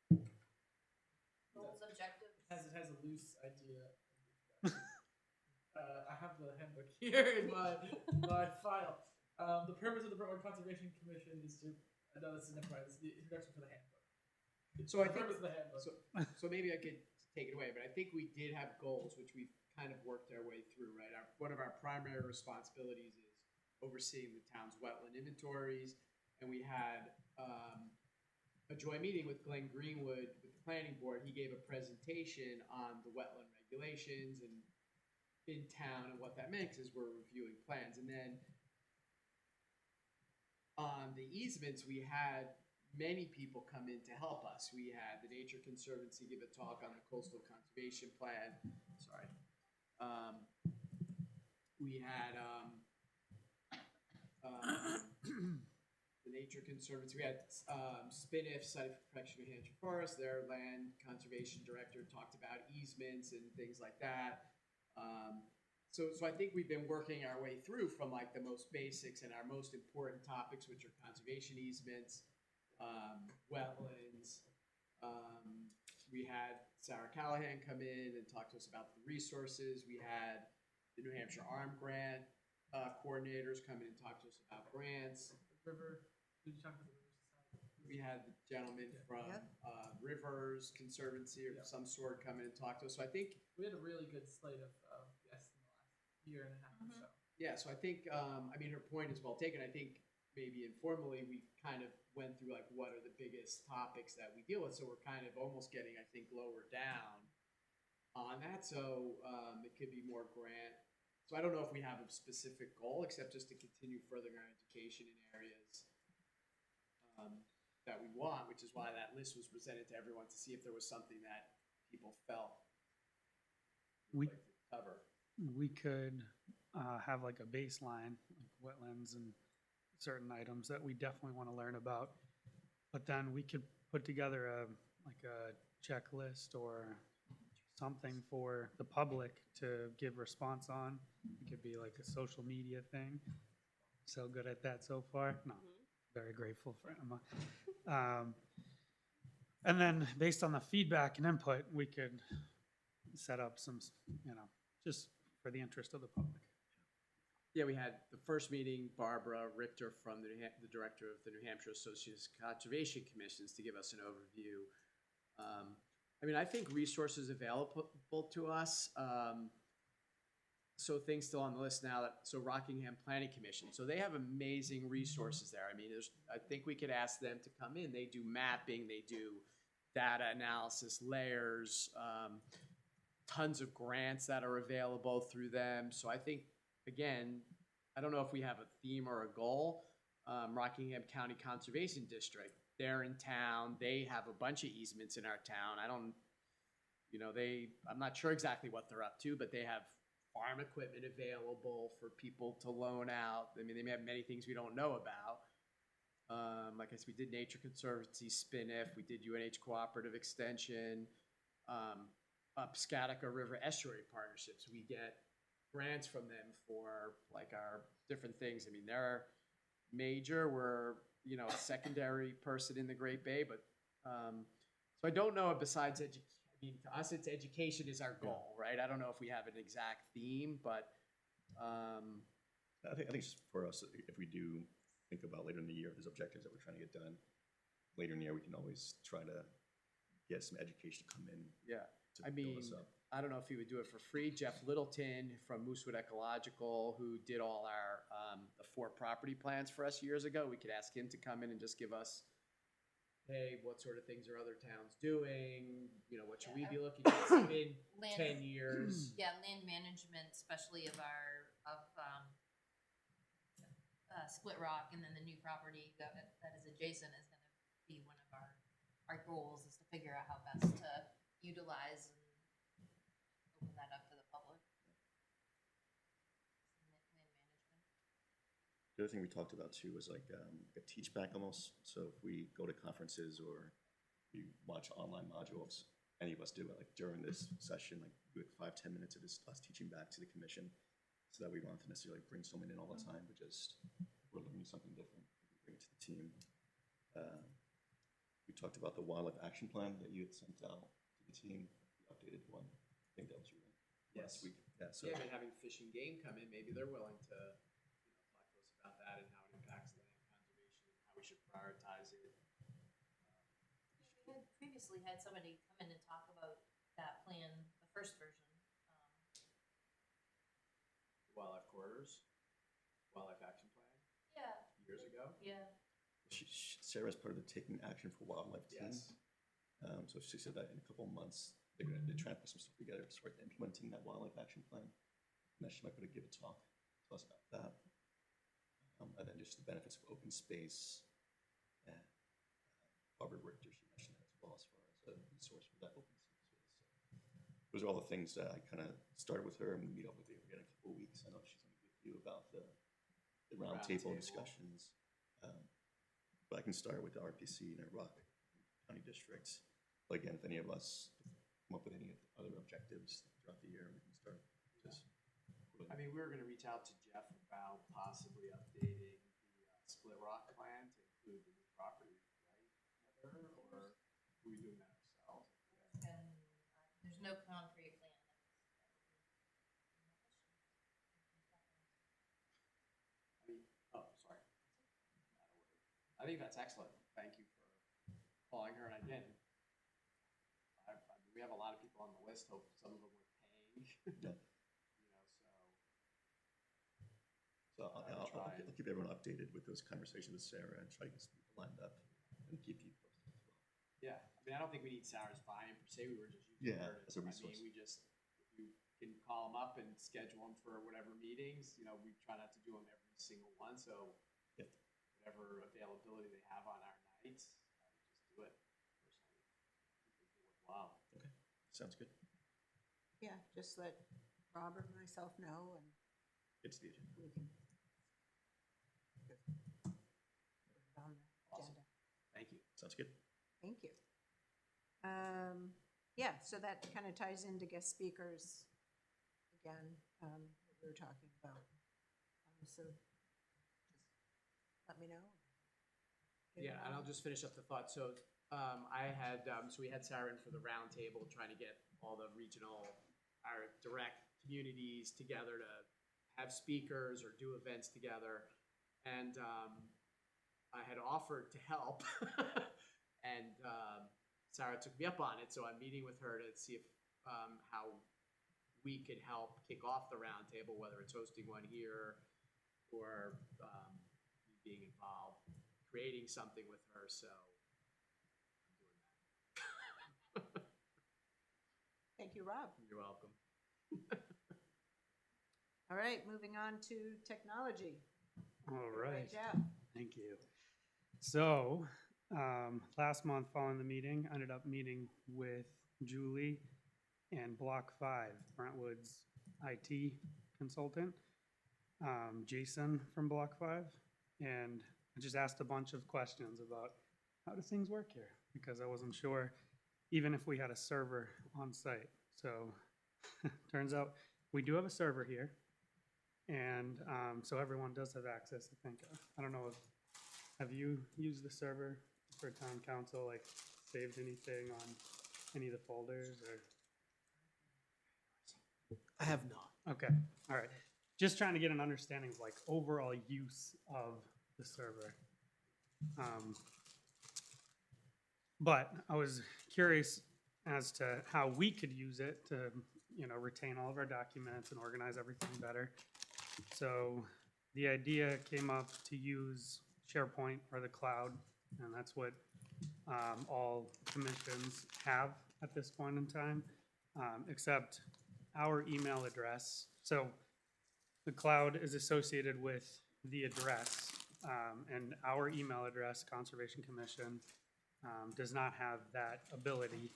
sort of goals, objectives? It has a loose idea. I have the handbook here in my file. The purpose of the Brentwood Conservation Commission is to, I know this is important, it's the introduction for the handbook. So I The think, purpose of the handbook. so maybe I could take it away, but I think we did have goals, which we've kind of worked our way through, right? One of our primary responsibilities is overseeing the town's wetland inventories, and we had a joint meeting with Glenn Greenwood with the planning board. He gave a presentation on the wetland regulations and in town and what that makes is we're reviewing plans. And then on the easements, we had many people come in to help us. We had the Nature Conservancy give a talk on the coastal conservation plan. Sorry. We had the Nature Conservancy. We had Spiniff, Site for Protection of New Hampshire Forest. Their land conservation director talked about easements and things like that. So I think we've been working our way through from like the most basics and our most important topics, which are conservation easements, wetlands. We had Sarah Callahan come in and talk to us about the resources. We had the New Hampshire Arm Grant coordinators come in and talk to us about grants. River Did you talk about the River Society? We had the gentleman from Yep. Rivers Conservancy or Yeah. some sort come in and talk to us. So I think, We had a really good slate of guests in the last year and a half or so. yeah, so I think, I mean, her point is well taken. I think maybe informally, we kind of went through like what are the biggest topics that we deal with. So we're kind of almost getting, I think, lower down on that. So it could be more grant. So I don't know if we have a specific goal, except just to continue furthering our education in areas that we want, which is why that list was presented to everyone to see if there was something that people felt We- like to cover. We could have like a baseline, like wetlands and certain items that we definitely want to learn about. But then we could put together a checklist or something for the public to give response on. It could be like a social media thing. So good at that so far. No, very grateful for Emma. And then based on the feedback and input, we could set up some, just for the interest of the public. Yeah, we had the first meeting, Barbara Richter from the director of the New Hampshire Associates Conservation Commissions to give us an overview. I mean, I think resources available to us. So things still on the list now. So Rockingham Planning Commission. So they have amazing resources there. I mean, I think we could ask them to come in. They do mapping. They do data analysis, layers, tons of grants that are available through them. So I think, again, I don't know if we have a theme or a goal. Rockingham County Conservation District, they're in town. They have a bunch of easements in our town. I'm not sure exactly what they're up to, but they have farm equipment available for people to loan out. I mean, they may have many things we don't know about. Like I said, we did Nature Conservancy spin-off. We did UNH Cooperative Extension. Up Scatica River Estuary Partnerships. We get grants from them for like our different things. I mean, they're major. We're, a secondary person in the Great Bay, but so I don't know besides I mean, to us, it's education is our goal, right? I don't know if we have an exact theme, but I think just for us, if we do think about later in the year, if there's objectives that we're trying to get done, later in the year, we can always try to get some education to come in. yeah. To I build mean, us up. I don't know if he would do it for free. Jeff Littleton from Moosewood Ecological, who did all our the 4 property plans for us years ago, we could ask him to come in and just give us, hey, what sort of things are other towns doing? What should we be looking at? It's been 10 years. Yeah, land management, especially of Split Rock, and then the new property that is adjacent is going to be one of our goals, is to figure out how best to utilize and open that up to the public. Land management. The other thing we talked about too was like a teach back almost. So if we go to conferences or we watch online modules, any of us do it like during this session, like do it 5-10 minutes of just us teaching back to the commission, so that we don't have to necessarily bring someone in all the time, but just if we're learning something different, we can bring it to the team. We talked about the wildlife action plan that you had sent out to the team, the updated one. I think that was you last week. Yeah, so Yeah, but having Fish and Game come in, maybe they're willing to talk to us about that and how it impacts land conservation and how we should prioritize it. We had previously had somebody come in and talk about that plan, the first version. Wildlife corridors, wildlife action plan Yeah, years ago. yeah. Sarah's part of the Taking Action for Wildlife team. Yes. So she said that in a couple of months, they're going to try and put some stuff together to start implementing that wildlife action plan. And that she might be able to give a talk to us about that. And then just the benefits of open space. And Barbara Richter, she mentioned that as well, as far as a resource for that open space. So those are all the things that I kind of started with her, and we meet up with her again in a couple of weeks. I know she's going to give you about the roundtable discussions. But I can start with the RPC and Rock County districts. But again, if any of us come up with any other objectives throughout the year, we can start just. I mean, we were going to reach out to Jeff about possibly updating the Split Rock plan to include the new property, right, Heather? Or are we doing that ourselves? And there's no concrete plan. I mean, oh, sorry. I think that's excellent. Thank you for calling her, and again, we have a lot of people on the list, hope some of them were paying. Yeah. So I'll try and- keep everyone updated with those conversations with Sarah and try to get some people lined up and keep you posted as well. Yeah, I mean, I don't think we need Sarah's buy-in per se, we were just using Yeah, her as a I resource. mean, if you can call them up and schedule them for whatever meetings, we try not to do them every single one, so Yep. whatever availability they have on our nights, just do it personally. I think it's worthwhile. Okay, sounds good. Yeah, just let Robert and myself know, and It's the agenda. we can put it on the Awesome. agenda. Thank you. Sounds good. Thank you. Yeah, so that kind of ties into guest speakers again, that we were talking about. So just let me know. Get it Yeah, and I'll on. just finish up the thought. So so we had Sarah in for the roundtable, trying to get all the our direct communities together to have speakers or do events together. And I had offered to help, and Sarah took me up on it. So I'm meeting with her to see if how we could help kick off the roundtable, whether it's hosting one here or being involved, creating something with her. So I'm doing that. Thank you, Rob. You're welcome. All right, moving on to technology. All Take it away, right. Jeff. Thank you. So, last month following the meeting, I ended up meeting with Julie and Block 5, Brentwood's IT consultant, Jason from Block 5. And I just asked a bunch of questions about how do things work here? Because I wasn't sure even if we had a server on site. So, turns out we do have a server here. And so everyone does have access, I think. I don't know if, have you used the server for town council, like saved anything on any of the folders or? I have not. Okay, all right. Just trying to get an understanding of like overall use of the server. But I was curious as to how we could use it to, retain all of our documents and organize everything better. So the idea came up to use SharePoint or the cloud, and that's what all commissions have at this point in time, except our email address. So the cloud is associated with the address, and our email address, Conservation Commission, does not have that ability.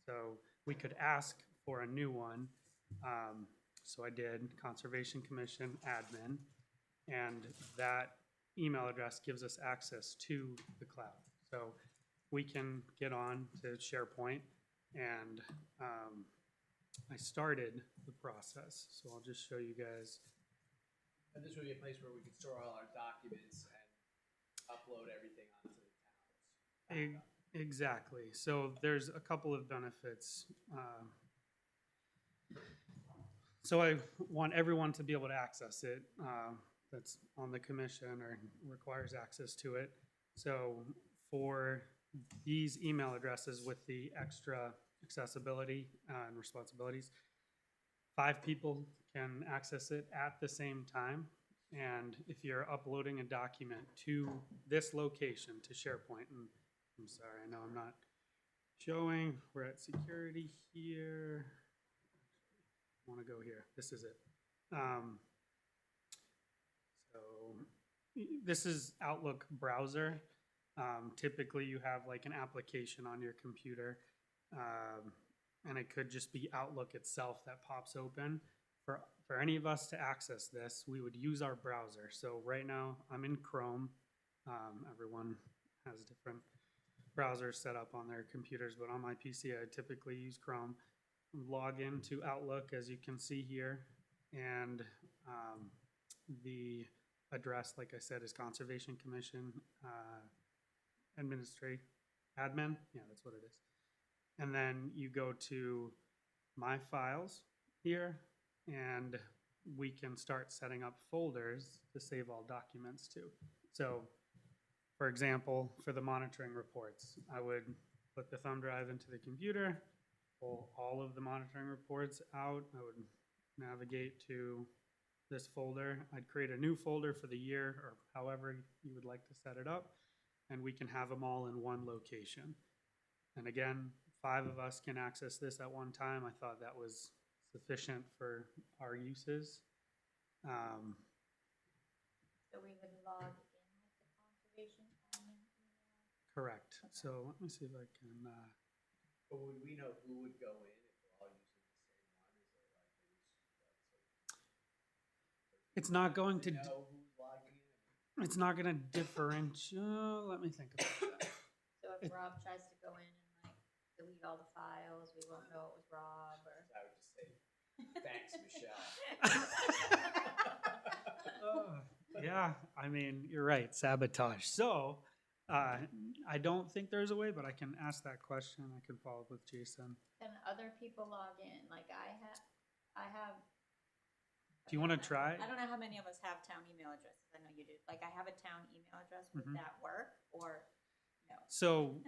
So we could ask for a new one. So I did Conservation Commission admin, and that email address gives us access to the cloud. So we can get on to SharePoint, and I started the process. So I'll just show you guys. And this would be a place where we could store all our documents and upload everything onto the town's. Exactly. So there's a couple of benefits. So I want everyone to be able to access it. That's on the commission or requires access to it. So for these email addresses with the extra accessibility and responsibilities, 5 people can access it at the same time. And if you're uploading a document to this location, to SharePoint, and I'm sorry, I know I'm not showing, we're at security here. I want to go here. This is it. So this is Outlook browser. Typically you have like an application on your computer, and it could just be Outlook itself that pops open. For any of us to access this, we would use our browser. So right now I'm in Chrome. Everyone has different browsers set up on their computers, but on my PC I typically use Chrome. Log into Outlook, as you can see here, and the address, like I said, is Conservation Commission admin. Yeah, that's what it is. And then you go to My Files here, and we can start setting up folders to save all documents to. So For example, for the monitoring reports, I would put the thumb drive into the computer, pull all of the monitoring reports out. I would navigate to this folder. I'd create a new folder for the year or however you would like to set it up, and we can have them all in one location. And again, 5 of us can access this at one time. I thought that was sufficient for our uses. So we would log in with the conservation common email. Correct. So let me see if I can, But would we know who would go in if we're all using the same one? it's not going to, know who's logging in? it's not going to differentiate. Let me think about that. So if Rob tries to go in and like delete all the files, we won't know it was Rob or. I would just say, thanks, Michelle. Yeah, I mean, you're right, sabotage. So, I don't think there's a way, but I can ask that question. I can follow up with Jason. Can other people log in? Like I have. Do you want to try? I don't know how many of us have town email addresses. I know you do. Like I have a town email address. Would Mhm. that work or no? So,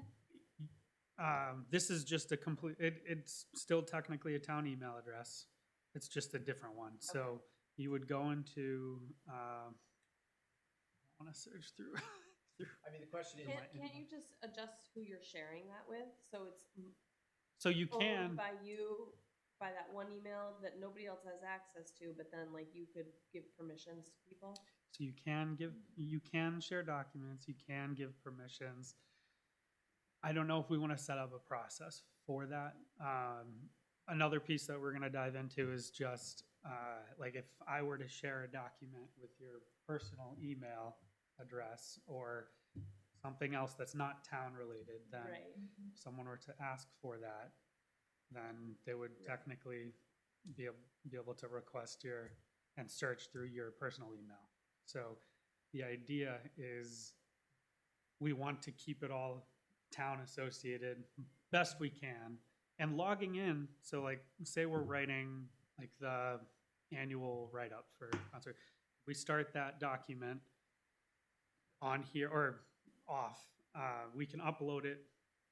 this is just a complete, it's still technically a town email address. It's just a different one. So you would go into, I want to search through. I mean, the question is, Can't you just adjust who you're sharing that with? So it's So you can, owned by you, by that one email that nobody else has access to, but then like you could give permissions to people? so you can share documents, you can give permissions. I don't know if we want to set up a process for that. Another piece that we're going to dive into is just like if I were to share a document with your personal email address or something else that's not town related, then Right. if someone were to ask for that, then they would technically be able to request your and search through your personal email. So the idea is we want to keep it all town associated best we can and logging in. So like say we're writing like the annual write-up for concert. We start that document on here or off. We can upload it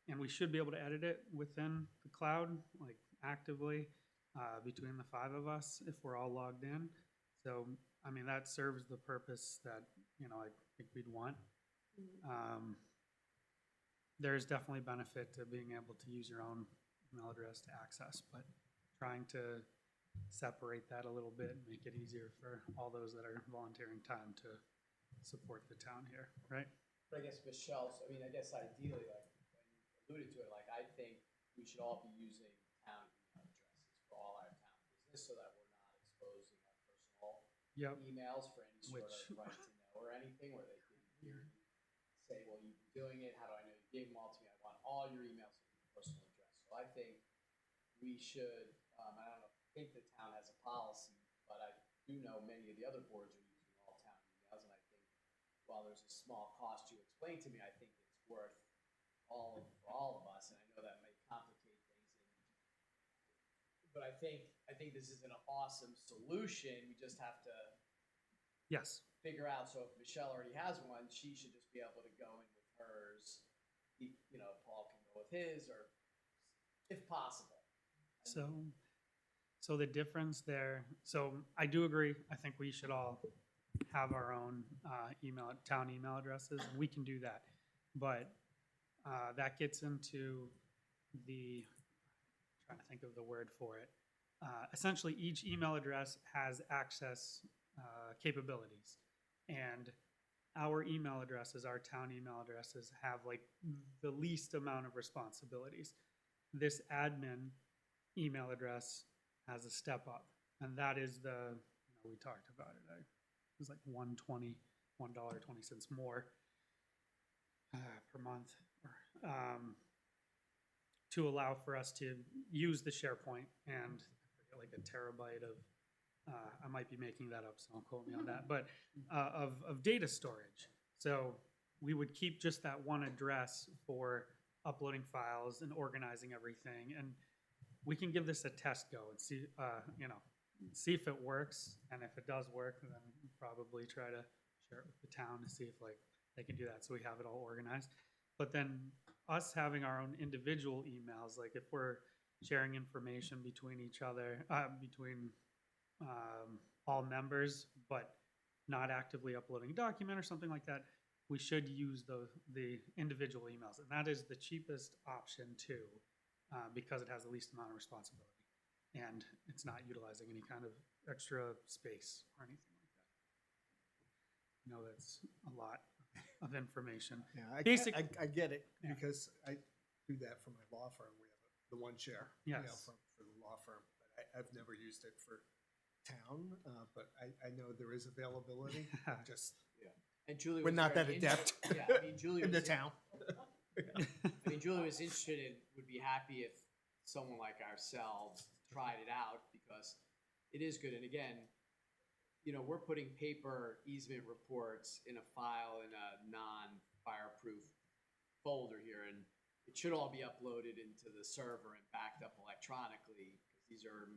and we should be able to edit it within the cloud, like actively between the 5 of us if we're all logged in. So, I mean, that serves the purpose that, you know, I think we'd want. There's definitely benefit to being able to use your own email address to access, but trying to separate that a little bit and make it easier for all those that are volunteering time to support the town here, right? but I guess Michelle's, I mean, I guess ideally, like, when you alluded to it, like, I think we should all be using town email addresses for all our town business so that we're not exposing our personal Yep. emails for any sort Which- of right to know or anything where they can hear you say, well, you've been doing it, how do I know you gave them all to me? I want all your emails to your personal address. So I think we should, I don't know, I think the town has a policy, but I do know many of the other boards are using all town emails, and I think while there's a small cost you explained to me, I think it's worth for all of us, and I know that may complicate things. But I think this is an awesome solution. We just have to Yes. figure out, so if Michelle already has one, she should just be able to go in with hers. You know, Paul can go with his, or if possible. So the difference there, so I do agree, I think we should all have our own town email addresses, we can do that. But that gets into trying to think of the word for it. Essentially, each email address has access capabilities. And our email addresses, our town email addresses, have like the least amount of responsibilities. This admin email address has a step up, and that is we talked about it. It was like $1.20 more per month to allow for us to use the SharePoint and like a terabyte of I might be making that up, so don't quote me on that, but of data storage. So we would keep just that one address for uploading files and organizing everything. And we can give this a test go and see, see if it works. And if it does work, then we'll probably try to share it with the town to see if like they can do that. So we have it all organized. But then us having our own individual emails, like if we're sharing information between each other, between all members, but not actively uploading a document or something like that, we should use the individual emails. And that is the cheapest option too, because it has the least amount of responsibility. And it's not utilizing any kind of extra space or anything like that. I know that's a lot of information. Yeah, Basic- I get it, Yeah. because I do that for my law firm. We have the one share, you know, Yes. for the law firm. But I've never used it for town, but I know there is availability. Just, And Julie we're was not very that adept Yeah, I mean, Julie in the was town. I mean, Julie was interested and would be happy if someone like ourselves tried it out, because it is good. And again, you know, we're putting paper easement reports in a file in a non-fireproof folder here, and it should all be uploaded into the server and backed up electronically, because these are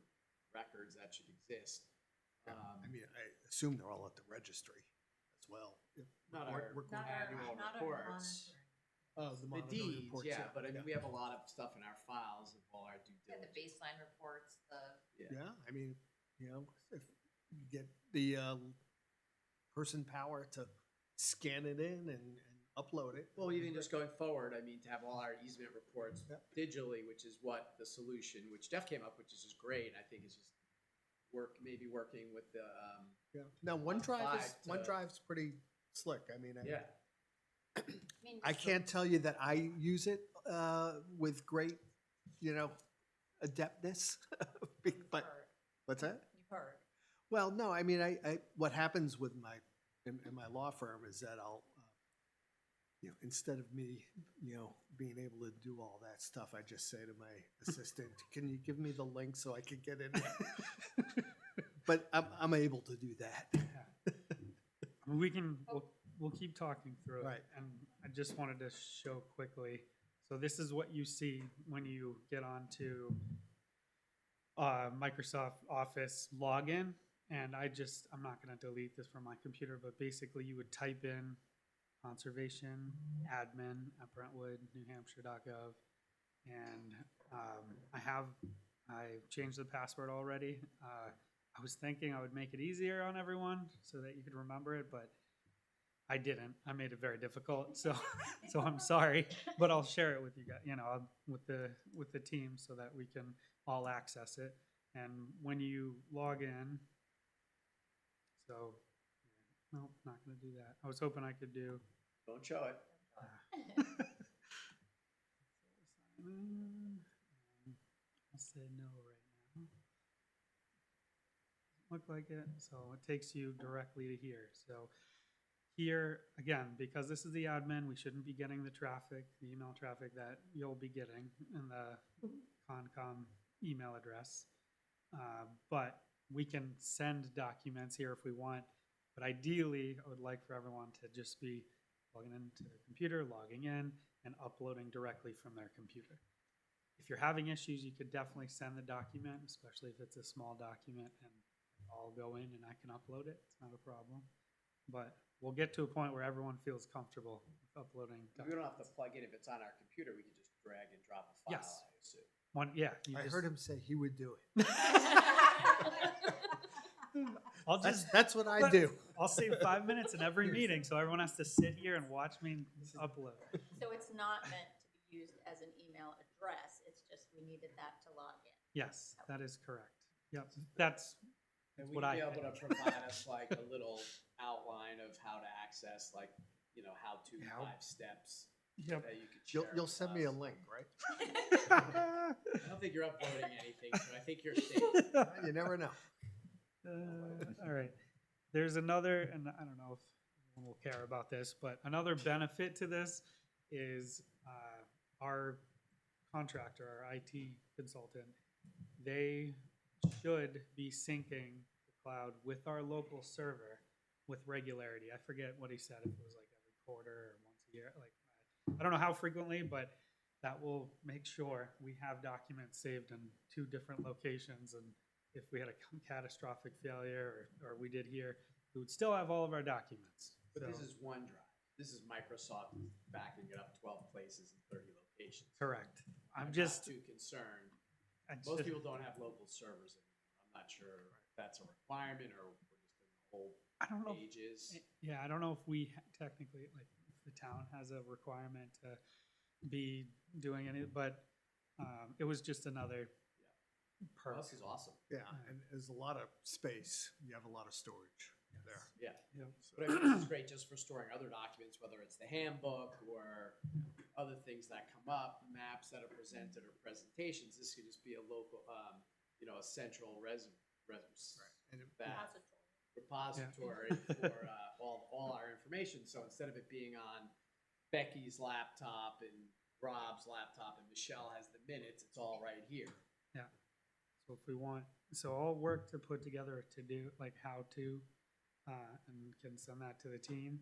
records that should exist. I mean, I assume they're all at the registry as well. Not Record- our annual reports. Oh, the The monitoring deeds, reports, yeah, but I mean, we have a lot of stuff in our files of all our due Yeah, the diligence. baseline reports, Yeah, I mean, you know, if you get the person power to scan it in and upload it. Well, even just going forward, I mean, to have all our easement reports Yep. digitally, which is what the solution, which Jeff came up, which is just great. I think it's just maybe working with the, Yeah. Now, Five to- OneDrive's pretty slick. I mean, yeah. I mean. I can't tell you that I use it with great, you know, adeptness. But what's that? You've heard. Well, no, I mean, I what happens with in my law firm is that I'll, you know, instead of me, you know, being able to do all that stuff, I just say to my assistant, "Can you give me the link so I can get in?" But I'm able to do that. I mean, we'll keep talking through it. Right. And I just wanted to show quickly. So this is what you see when you get onto Microsoft Office login. And I'm not going to delete this from my computer, but basically you would type in conservation admin at brentwoodnh.gov. And I changed the password already. I was thinking I would make it easier on everyone so that you could remember it, but I didn't. I made it very difficult, so I'm sorry, but I'll share it with you guys, you know, with the team so that we can all access it. And when you log in, so no, not going to do that. I was hoping I could do. Don't show it. I'll say no right now. Look like it, so it takes you directly to here. So here, again, because this is the admin, we shouldn't be getting the traffic, the email traffic that you'll be getting in the Concom email address. But we can send documents here if we want. But ideally, I would like for everyone to just be logging into their computer, logging in, and uploading directly from their computer. If you're having issues, you could definitely send the document, especially if it's a small document, and I'll go in and I can upload it. It's not a problem. But we'll get to a point where everyone feels comfortable with uploading We don't have to documents. plug in. If it's on our computer, we can just drag and drop a file, Yes. I assume. You I just- heard him say he would do it. That's what I do. I'll save 5 minutes in every meeting, so everyone has to sit here and watch me upload. So it's not meant to be used as an email address, it's just we needed that to log in. Yes, that is correct. Yep, that's And what we'd I be able to think. provide us like a little outline of how to access, like, you know, how to Yeah. 5 steps Yep. that you could share. You'll with send me a us. link, right? I don't think you're uploading anything, so I think you're safe. You never know. All right. There's another, and I don't know if anyone will care about this, but another benefit to this is our contractor, our IT consultant, they should be syncing the cloud with our local server with regularity. I forget what he said, if it was like every quarter or once a year. Like, I don't know how frequently, but that will make sure we have documents saved in 2 different locations. And if we had a catastrophic failure, or we did here, we would still have all of our documents. But this So- is OneDrive. this is Microsoft backing it up 12 places and 30 locations. Correct. I'm not just, too concerned. I Most just- people don't have local servers anymore. I'm not sure if that's a requirement or we're just in the whole I don't know. pages. Yeah, I don't know if we technically, like, if the town has a requirement to be doing any, but it was just another perk. Well, this is awesome. Yeah, and there's a lot of space. You have a lot of storage there. Yeah. Yep. But I mean, this is great just for storing other documents, whether it's the handbook or other things that come up, maps that are presented or presentations. This could just be a local, a central And that repository for all our information. So instead of it being on Becky's laptop and Rob's laptop and Michelle has the minutes, it's all right here. Yeah. So if we want, so I'll work to put together a to-do, like how to, and can send that to the team.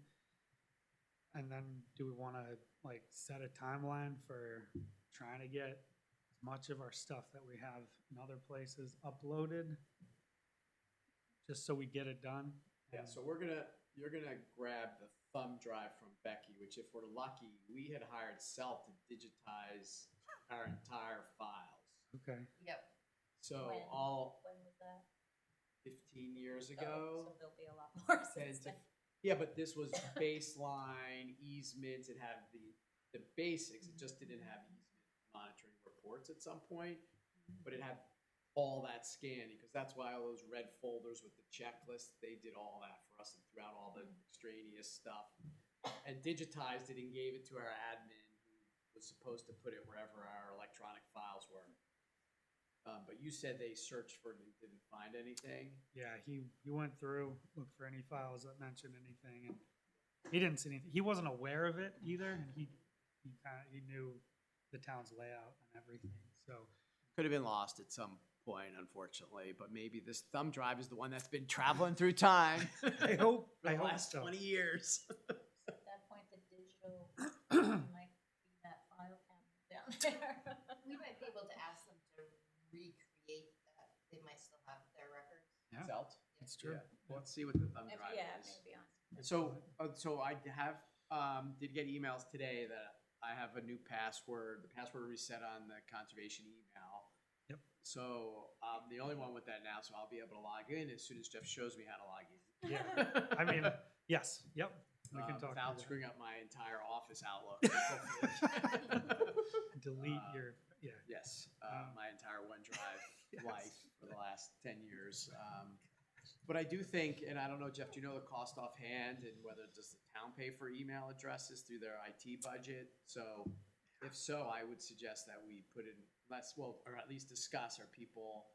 And then do we want to like set a timeline for trying to get as much of our stuff that we have in other places uploaded? Just so we get it done? Yeah, so you're gonna grab the thumb drive from Becky, which if we're lucky, we had hired Cell to digitize our entire files. Okay. Yep. So When? all When was that? 15 years Oh, ago. So there'll be a lot more 10 since to- then. Yeah, but this was baseline easements. It had the basics. It just didn't have easement monitoring reports at some point, but it had all that scanning because that's why all those red folders with the checklist, they did all that for us and threw out all the extraneous stuff and digitized it and gave it to our admin who was supposed to put it wherever our electronic files were. But you said they searched for it and didn't find anything. Yeah, he went through, looked for any files that mentioned anything, and he didn't see anything. He wasn't aware of it either, and he knew the town's layout and everything, so. Could have been lost at some point, unfortunately, but maybe this thumb drive is the one that's been traveling through time. I hope, for I the hope last so. 20 years. At that point, the digital might be that file cabinet down there. We might be able to ask them to recreate that. They might still have their records. Yeah, Felt? it's true. Yeah. Let's see what the thumb drive Yeah, is. maybe on. So I have did get emails today that I have a new password. The password reset on the conservation email. Yep. So I'm the only one with that now, so I'll be able to log in as soon as Jeff shows me how to log in. Yeah, I mean, yes, yep, we can talk without about screwing up my entire office outlook. delete your, yeah. Yes, Um, my entire OneDrive Yes. life for the last 10 years. But I do think, and I don't know, Jeff, do you know the cost offhand and whether does the town pay for email addresses through their IT budget? So if so, I would suggest that we put in or at least discuss, are people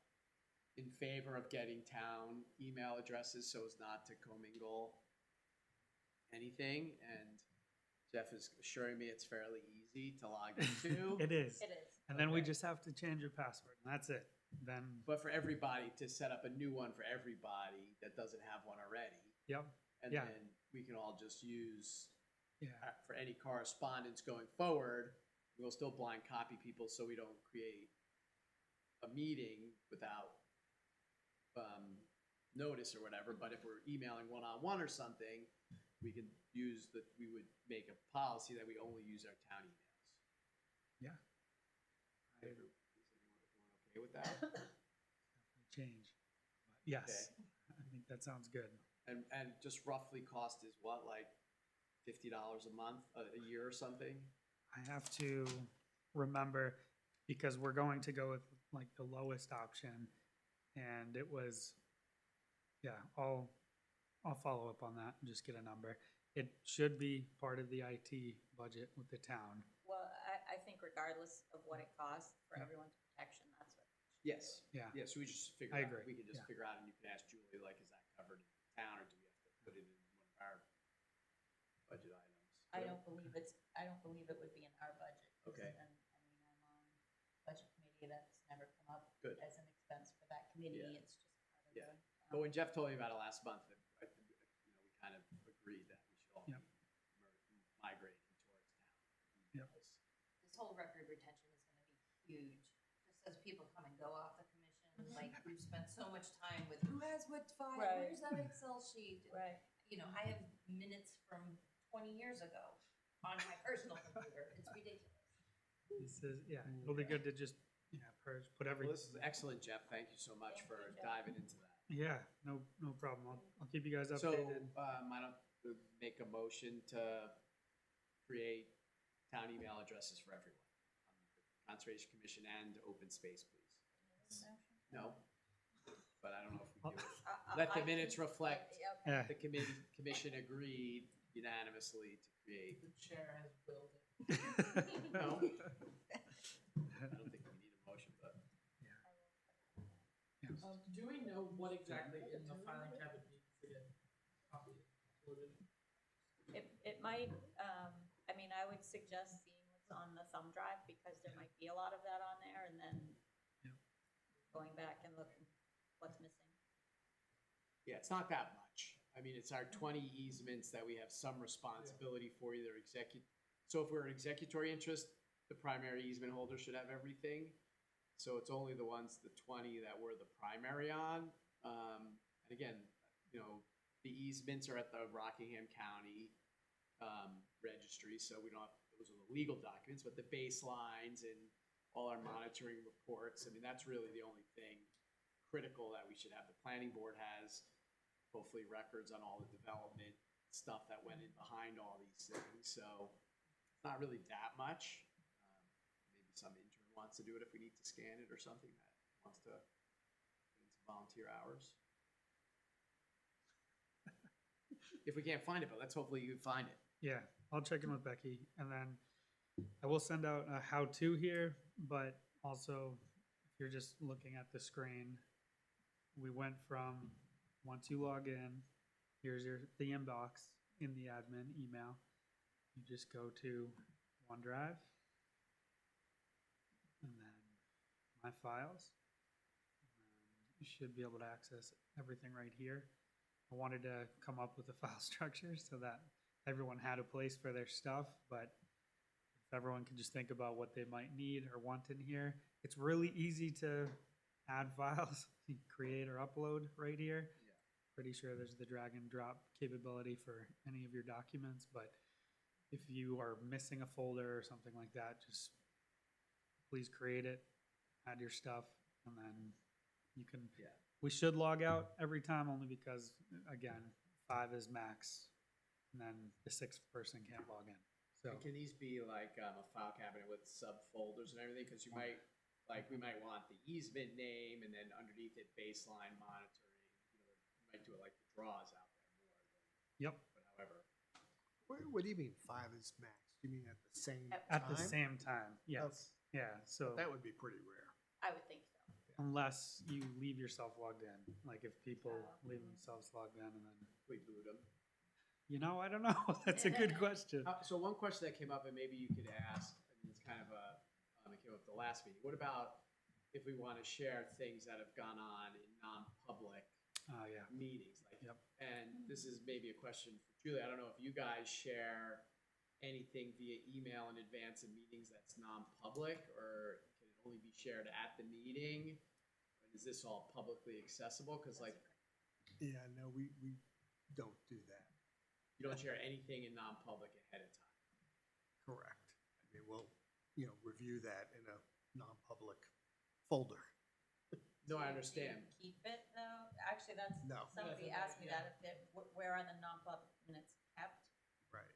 in favor of getting town email addresses so as not to commingle anything? And Jeff is assuring me it's fairly easy to log into. It is, It is. and then we Okay. just have to change your password, and that's it, then, But for everybody, to set up a new one for everybody that doesn't have one already, yep, and Yeah. then we can all just use, yeah, for any correspondence going forward, we'll still blind copy people so we don't create a meeting without notice or whatever, but if we're emailing one-on-one or something, we could we would make a policy that we only use our town emails. yeah. I Is everyone okay with that? change, but yes, I think that sounds good. And just roughly cost is what, like $50 a month, a year or something? I have to remember, because we're going to go with like the lowest option, and it was, yeah, I'll follow up on that and just get a number. It should be part of the IT budget with the town. Well, I think regardless of what it costs for Yeah. everyone's protection, that's what. Yes. Yeah. Yeah, so we just figure I out, agree, we can just yeah. figure out, and you can ask Julie, like, is that covered in town, or do we have to put it in one of our budget items? I don't believe it would be in our budget. Okay. And, I mean, I'm on budget committee, that's never come up Good. as an expense for that committee, Yeah. it's just part of Yeah. the. But when Jeff told me about it last month, we kind of agreed that we should all Yep. be migrating towards town. Yep. This whole record retention is gonna be huge, just as people come and go off the commission, like, we've spent so much time with who has what file, Right. where's that Excel sheet? Right. You know, I have minutes from 20 years ago on my personal computer. It's ridiculous. This is, yeah, it'll be good to just, purge, put Well, everything. this is excellent, Jeff. Thank you so much Thank for you, Jeff. diving into that. Yeah, no problem. I'll keep you guys So, updated. I don't make a motion to create town email addresses for everyone. Conservation Commission and open space, please. No, but I don't know if we do it. Let the minutes reflect Yeah. the commission agreed unanimously to create. The chair has willed it. No. I don't think we need a motion, but Do we know what exactly in the filing cabinet needs to get copied uploaded? It might, I mean, I would suggest seeing what's on the thumb drive, because there might be a lot of that on there, and then Yep. going back and looking what's missing. yeah, it's not that much. I mean, it's our 20 easements that we have some responsibility for, either so if we're an executory interest, the primary easement holder should have everything. So it's only the ones, the 20 that we're the primary on. And again, you know, the easements are at the Rockingham County registry, so we don't have, those are the legal documents, but the baselines and all our monitoring reports, I mean, that's really the only thing critical that we should have. The planning board has hopefully records on all the development stuff that went in behind all these things, so it's not really that much. Maybe some intern wants to do it if we need to scan it or something, that wants to put in some volunteer hours. If we can't find it, but let's hopefully you find it. Yeah, I'll check in with Becky, and then I will send out a how-to here, but also, if you're just looking at the screen, we went from, once you log in, here's the inbox in the admin email. You just go to OneDrive, and then My Files. And you should be able to access everything right here. I wanted to come up with a file structure so that everyone had a place for their stuff, but if everyone can just think about what they might need or want in here, it's really easy to add files, create or upload right here. Yeah. Pretty sure there's the drag and drop capability for any of your documents, but if you are missing a folder or something like that, just please create it, add your stuff, and then you can. Yeah. We should log out every time, only because, again, 5 is max, and then the 6th person can't log in. So And can these be like a file cabinet with subfolders and everything? Because you might, like, we might want the easement name and then underneath it baseline monitoring. You know, you might do it like the draws out there more than. Yep. But however, What do you mean 5 is max? You mean at the same time? At the same time, yes. Yeah, so That would be pretty rare. I would think so. unless you leave yourself logged in, like if people leave themselves logged in and then, we boot them. I don't know. That's a good question. So one question that came up, and maybe you could ask, I mean, it's kind of a, it came up at the last meeting. What about if we want to share things that have gone on in non-public Oh, yeah. meetings? Like, Yep. and this is maybe a question for Julie. I don't know if you guys share anything via email in advance of meetings that's non-public, or can it only be shared at the meeting? And is this all publicly accessible? Because like, Yeah, no, we don't do that. you don't share anything in non-public ahead of time. Correct. I mean, we'll, review that in a non-public folder. No, I Do you understand. Keep it though? Actually, that's, No. somebody asked me that, where are the non-public minutes kept? Right.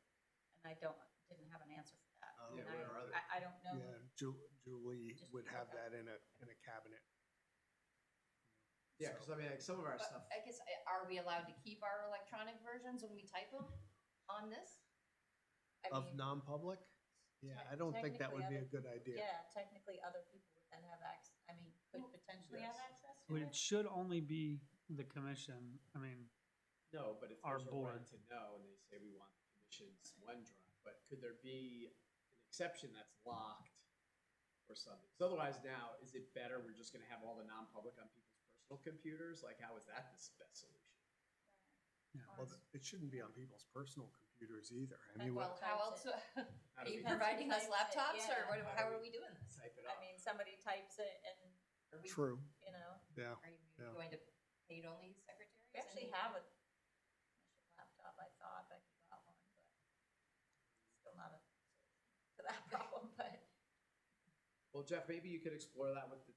And I didn't have an answer for that. Oh, And where are they? I don't know. Yeah, Julie Just would have okay. that in a cabinet. Yeah, because I mean, like some of our But stuff. I guess, are we allowed to keep our electronic versions when we type them on this? I Of mean, non-public? Yeah, I don't think that would be a good idea. Yeah, technically, other people would then have access, could potentially have Yes. access to But it. it should only be the commission. I mean, No, but if Our there's a board. right to know and they say we want the commission's OneDrive, but could there be an exception that's locked or something? Because otherwise now, is it better we're just gonna have all the non-public on people's personal computers? Like, how is that the best solution? yeah. Well, it shouldn't be on people's personal computers either. I mean, Well, how else, How are do you we providing us Types it, laptops, or yeah. how are we doing this? type it I up? mean, somebody types it and, Are we, true, yeah. are you Yeah. going to paid-only secretaries? we actually have a commission laptop, I thought, Becky got one, but. that problem, but. Well, Jeff, maybe you could explore that with the,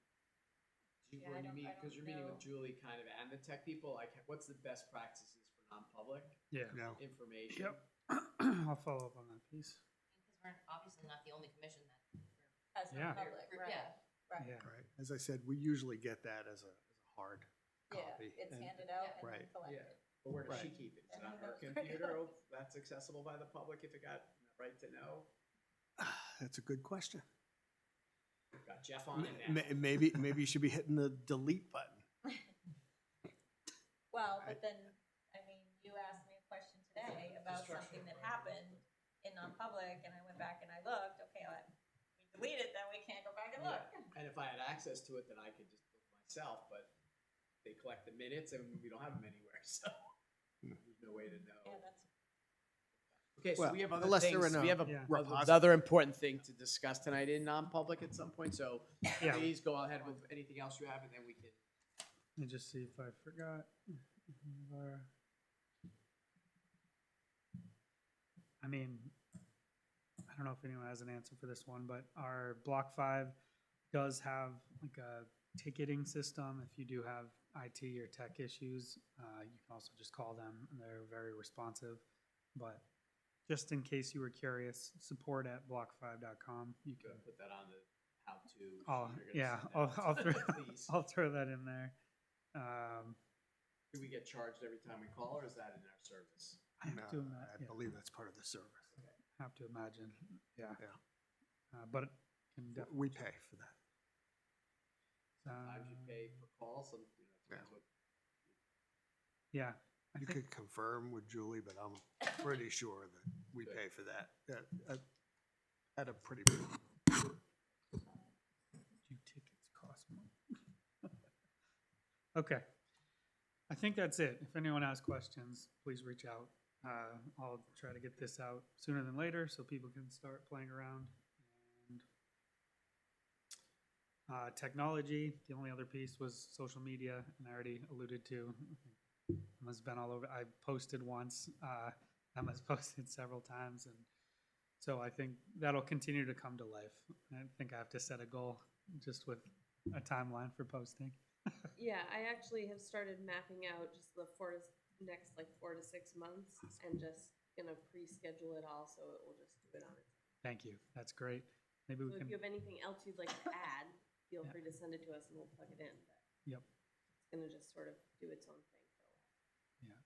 Yeah, when I you meet, don't because you're meeting with know. Julie kind of and the tech people, like, what's the best practices for non-public Yeah. No. information? Yep. I'll follow up on that piece. Because we're obviously not the only commission that. As Yeah. the public, right, Yeah. right. Yeah. Right. As I said, we usually get that as a hard Yeah, copy. it's and- handed out and Right. then collected. But where does she Right. keep it? Is it And on who her knows where it computer goes? that's accessible by the public if it got right to know? That's a good question. Got Jeff on it now. Maybe you should be hitting the delete button. Well, but then, I mean, you asked me a question today about something that happened in non-public, and I went back and I looked, okay, we delete it, then we can't go back and look. Yeah. And if I had access to it, then I could just look myself, but they collect the minutes and we don't have them anywhere, so there's no way to know. Yeah, that's, Okay, so Well, we have other unless they're things, in we a have Yeah. another important thing to discuss tonight in non-public at some point, so Yeah. please go ahead with anything else you have and then we can. Let me just see if I forgot. I mean, I don't know if anyone has an answer for this one, but our Block 5 does have like a ticketing system. If you do have IT or tech issues, you can also just call them, and they're very responsive. But just in case you were curious, support@block5.com. You Go can. put that on the how-to. Oh, sheet you're gonna yeah, send I'll, out. I'll throw, Please. I'll throw that in there. Do we get charged every time we call, or is that in our service? I have No, to, I believe that's part of the service. have to imagine, yeah. Yeah. But can definitely. We pay for that. Sometimes you pay for calls, and, depends what. Yeah, I You think, could confirm with Julie, but I'm pretty sure that we Good. pay for that at a pretty. you tickets cost money. Okay. I think that's it. If anyone has questions, please reach out. I'll try to get this out sooner than later so people can start playing around. And technology, the only other piece was social media, and I already alluded to. Emma's been all over. I posted once. Emma's posted several times, and so I think that'll continue to come to life. I think I have to set a goal just with a timeline for posting. Yeah, I actually have started mapping out just the next 4 to 6 months and just gonna pre-schedule it all so it will just do it on its own. Thank you. That's great. Maybe we So if can. you have anything else you'd like to add, feel Yeah. free to send it to us and we'll plug it in. But Yep. it's gonna just sort of do its own thing for a while. Yeah.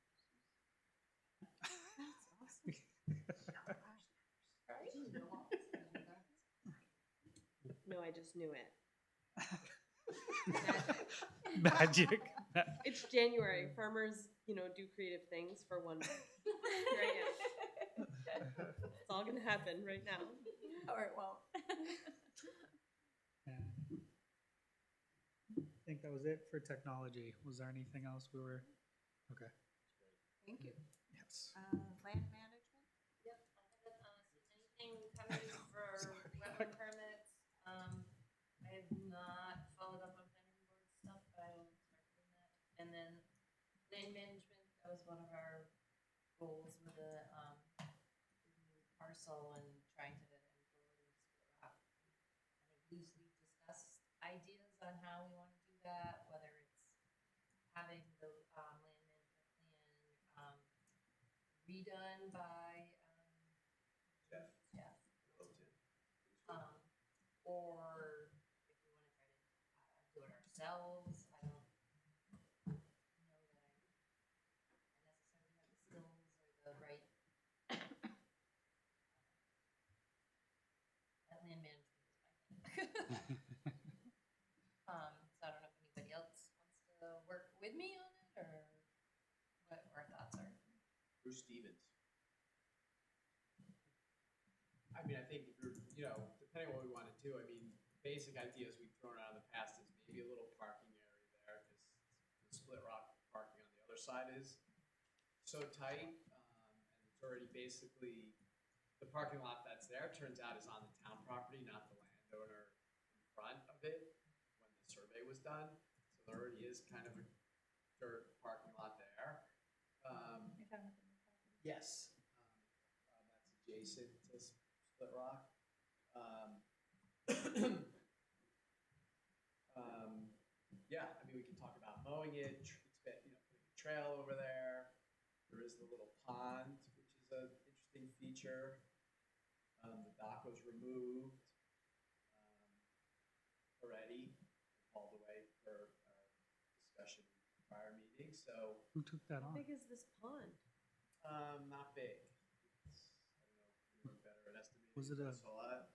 No, I just knew it. Magic. It's January. Farmers, do creative things for 1 month. Here I am. It's all gonna happen right now. or it won't. Yeah. I think that was it for technology. Was there anything else we were? Okay. Thank you. Yes. Land management? Yep, I haven't seen anything coming for wetland permits. I have not followed up on planning board stuff, but I will start doing that. And then land management, that was one of our goals with the new parcel and trying to enroll it in Split Rock. I think we've discussed ideas on how we want to do that, whether it's having the land management plan redone by Jeff. Jeff, Logan. or if we want to try to do it ourselves. I don't know that I necessarily have the skills or the right. That land management is my thing. So I don't know if anybody else wants to work with me on it, or what our thoughts are. Bruce Stevens. I mean, I think if you're, depending on what we want to do, I mean, basic ideas we've thrown out in the past is maybe a little parking area there, because the Split Rock parking on the other side is so tight, and it's already basically, the parking lot that's there turns out is on the town property, not the landowner in front of it, when the survey was done. So there already is kind of a dirt parking lot there. Yes, that's adjacent to Split Rock. Yeah, I mean, we can talk about mowing it, putting a trail over there. There is the little pond, which is an interesting feature. The dock was removed already, hauled away per our discussion in the prior meeting. So, Who took that How on? big is this pond? not big. I don't know if you were better at estimating. Was it but a- it's a lot?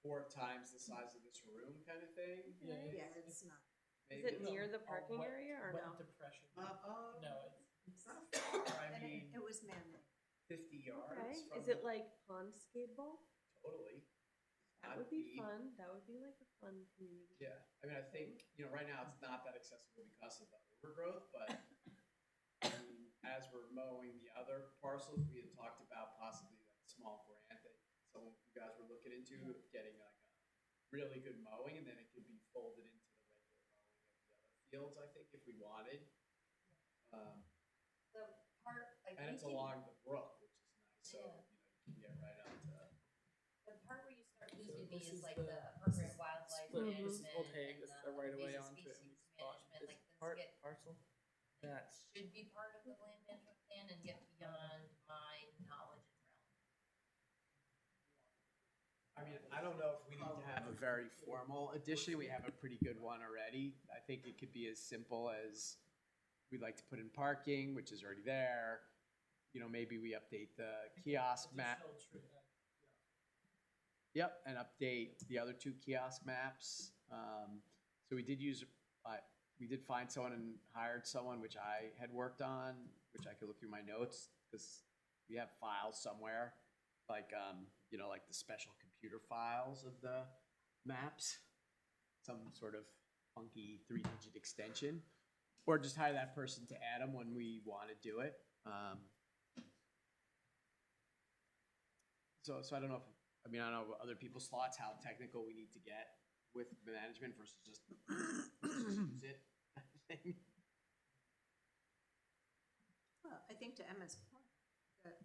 4 times the size of this room, kind of thing. Yeah, Yeah, it's not. Is Maybe it near the parking area or no? Depression. No, it's it's not far. I And mean, it was man-made. 50 yards. Okay, From is it the- like pond skateball? Totally. That Not would be deep. fun, that would be like a fun community. Yeah, I mean, I think, right now it's not that accessible because of the overgrowth, but I mean, as we're mowing the other parcels, we had talked about possibly like a small grant that some of you guys were looking into, of getting like a really good mowing, and then it could be folded into the regular mowing of the other fields, I think, if we wanted. The part, like. And we it's can- along the brook, which is nice, so, Yeah. you can get right up to. The part where you start So losing me this is is like the- the this appropriate is wildlife split. management. This is Old Hague, and this is the the right of way invasive onto it. species We thought management, this like, this part, get, parcel. That's should be part of the land management plan and get beyond my knowledge and realm. I mean, I don't know if we need to have a very formal addition. We have a pretty good one already. I think it could be as simple as we'd like to put in parking, which is already there. Maybe we update the kiosk map. Yep, and update the other 2 kiosk maps. So we did find someone and hired someone, which I had worked on, which I could look through my notes, because we have files somewhere, like, like the special computer files of the maps, some sort of funky 3-digit extension, or just hire that person to add them when we want to do it. So I don't know I don't know what other people's thoughts, how technical we need to get with management versus just use it kind of thing. Well, I think to Emma's point, that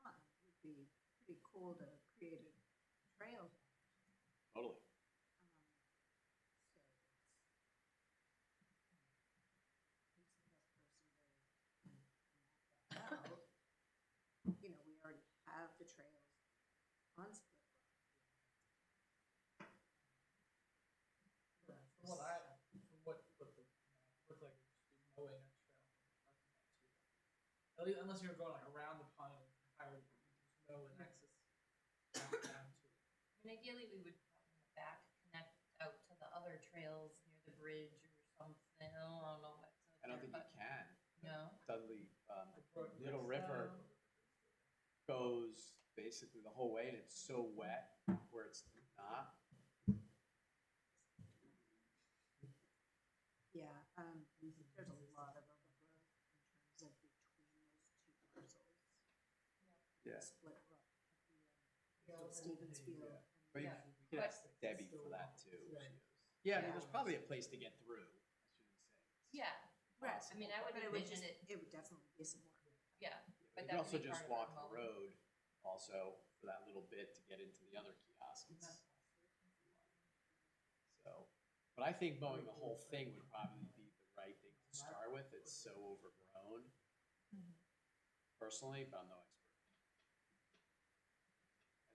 pond would be pretty cool to create a trail. Totally. We already have the trails on Split Rock. From what the looked like, it would just be mowing a trail from the parking lot to that. At least, unless you're going like around the pond and entirely, you just mow and access down to it. I mean, ideally, we would probably in the back connect out to the other trails near the bridge or something. I don't know what's out I don't there, think you but can. no. Dudley, Little River goes basically the whole way, and it's so wet where it's not. Yeah, there's a lot of overgrowth in terms of between those 2 parcels. Yeah. Split Rock, Stevens Field. But Yeah. we can ask Debbie for that too. Yeah, I mean, there's probably a place to get through, I shouldn't say. Yeah. Right. I mean, I would But it would envision just, it, it would definitely be some work. yeah. But But you that could also would be just part of walk our the mowing. road also for that little bit to get into the other kiosks. So, but I think mowing the whole thing would probably be the right thing to start with. It's so overgrown. Personally, but I'm no expert.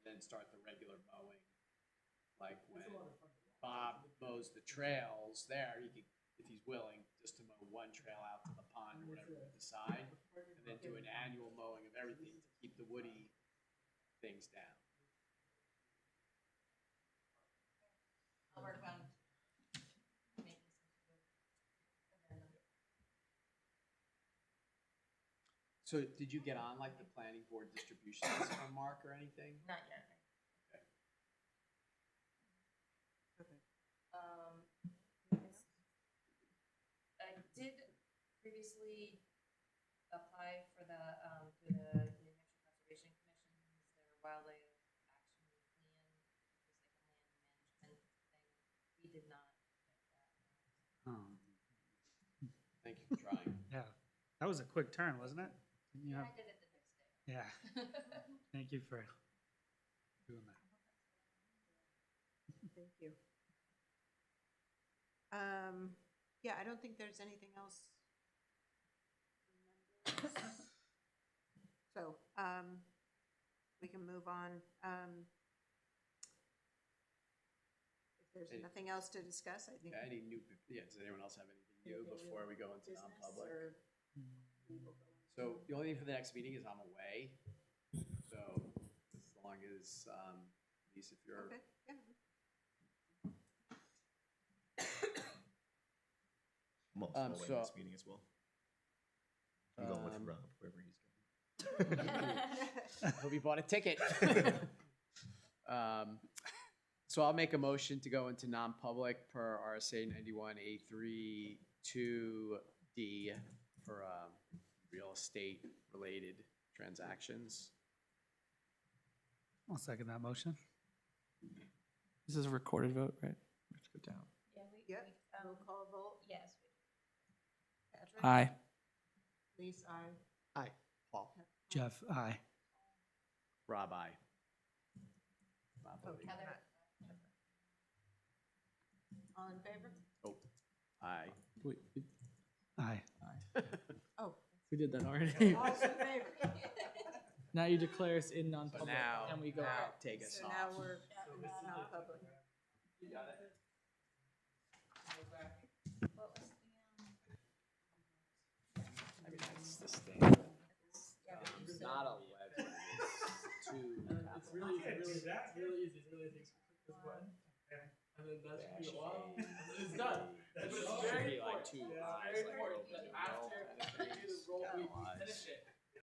And then start the regular mowing, like when Bob mows the trails there, he could, if he's willing, just to mow one trail out to the pond or whatever we decide, and then do an annual mowing of everything to keep the woody things down. I'll work on making some sort of addendum. So did you get on like the planning board distribution list from Mark or anything? Not yet. Okay. I did previously apply for the, through the New Hampshire Conservation Commission's, their wildlife action plan, which was like a land management thing. We did not get that. Thank you for trying. Yeah, that was a quick turn, wasn't it? Didn't you Yeah, have- I did it the next day. Yeah, thank you for doing that. Thank you. Yeah, I don't think there's anything else. So, we can move on. If there's Any- nothing else to discuss, I think. Yeah, any new, does anyone else have anything new before we go into Business non-public? or we will go So the only thing for the next meeting is I'm away. So as long as, Lisa, if on- you're, Okay, yeah. I'm also away so- next meeting as well. I'm going with Um, Rob, wherever he's going. hope you bought a ticket. So I'll make a motion to go into non-public per RSA 91A3 2D for real estate related transactions. I'll second that motion. This is a recorded vote, right? We have to go down. Yeah, Yep, roll call vote. yes. Patrick? Aye. Lisa, aye. Aye. Paul. Jeff, aye. Rob, aye. Not Oh, voting. Heather? All in favor? Oh, aye. Wait, Aye. Oh, we did that already. all's in favor. Now you declare us in So non-public, now, and we go out. take us So off. now we're non-public. You got it. I mean, that's the standard. It's not 11, it's 2. It's really easy. It's really easy. This button, and then that should be off, and then it's done. But it's Should very be like important. 2 Yeah, eyes, it's very like important open that and after roll, and we do the roll, we finish it.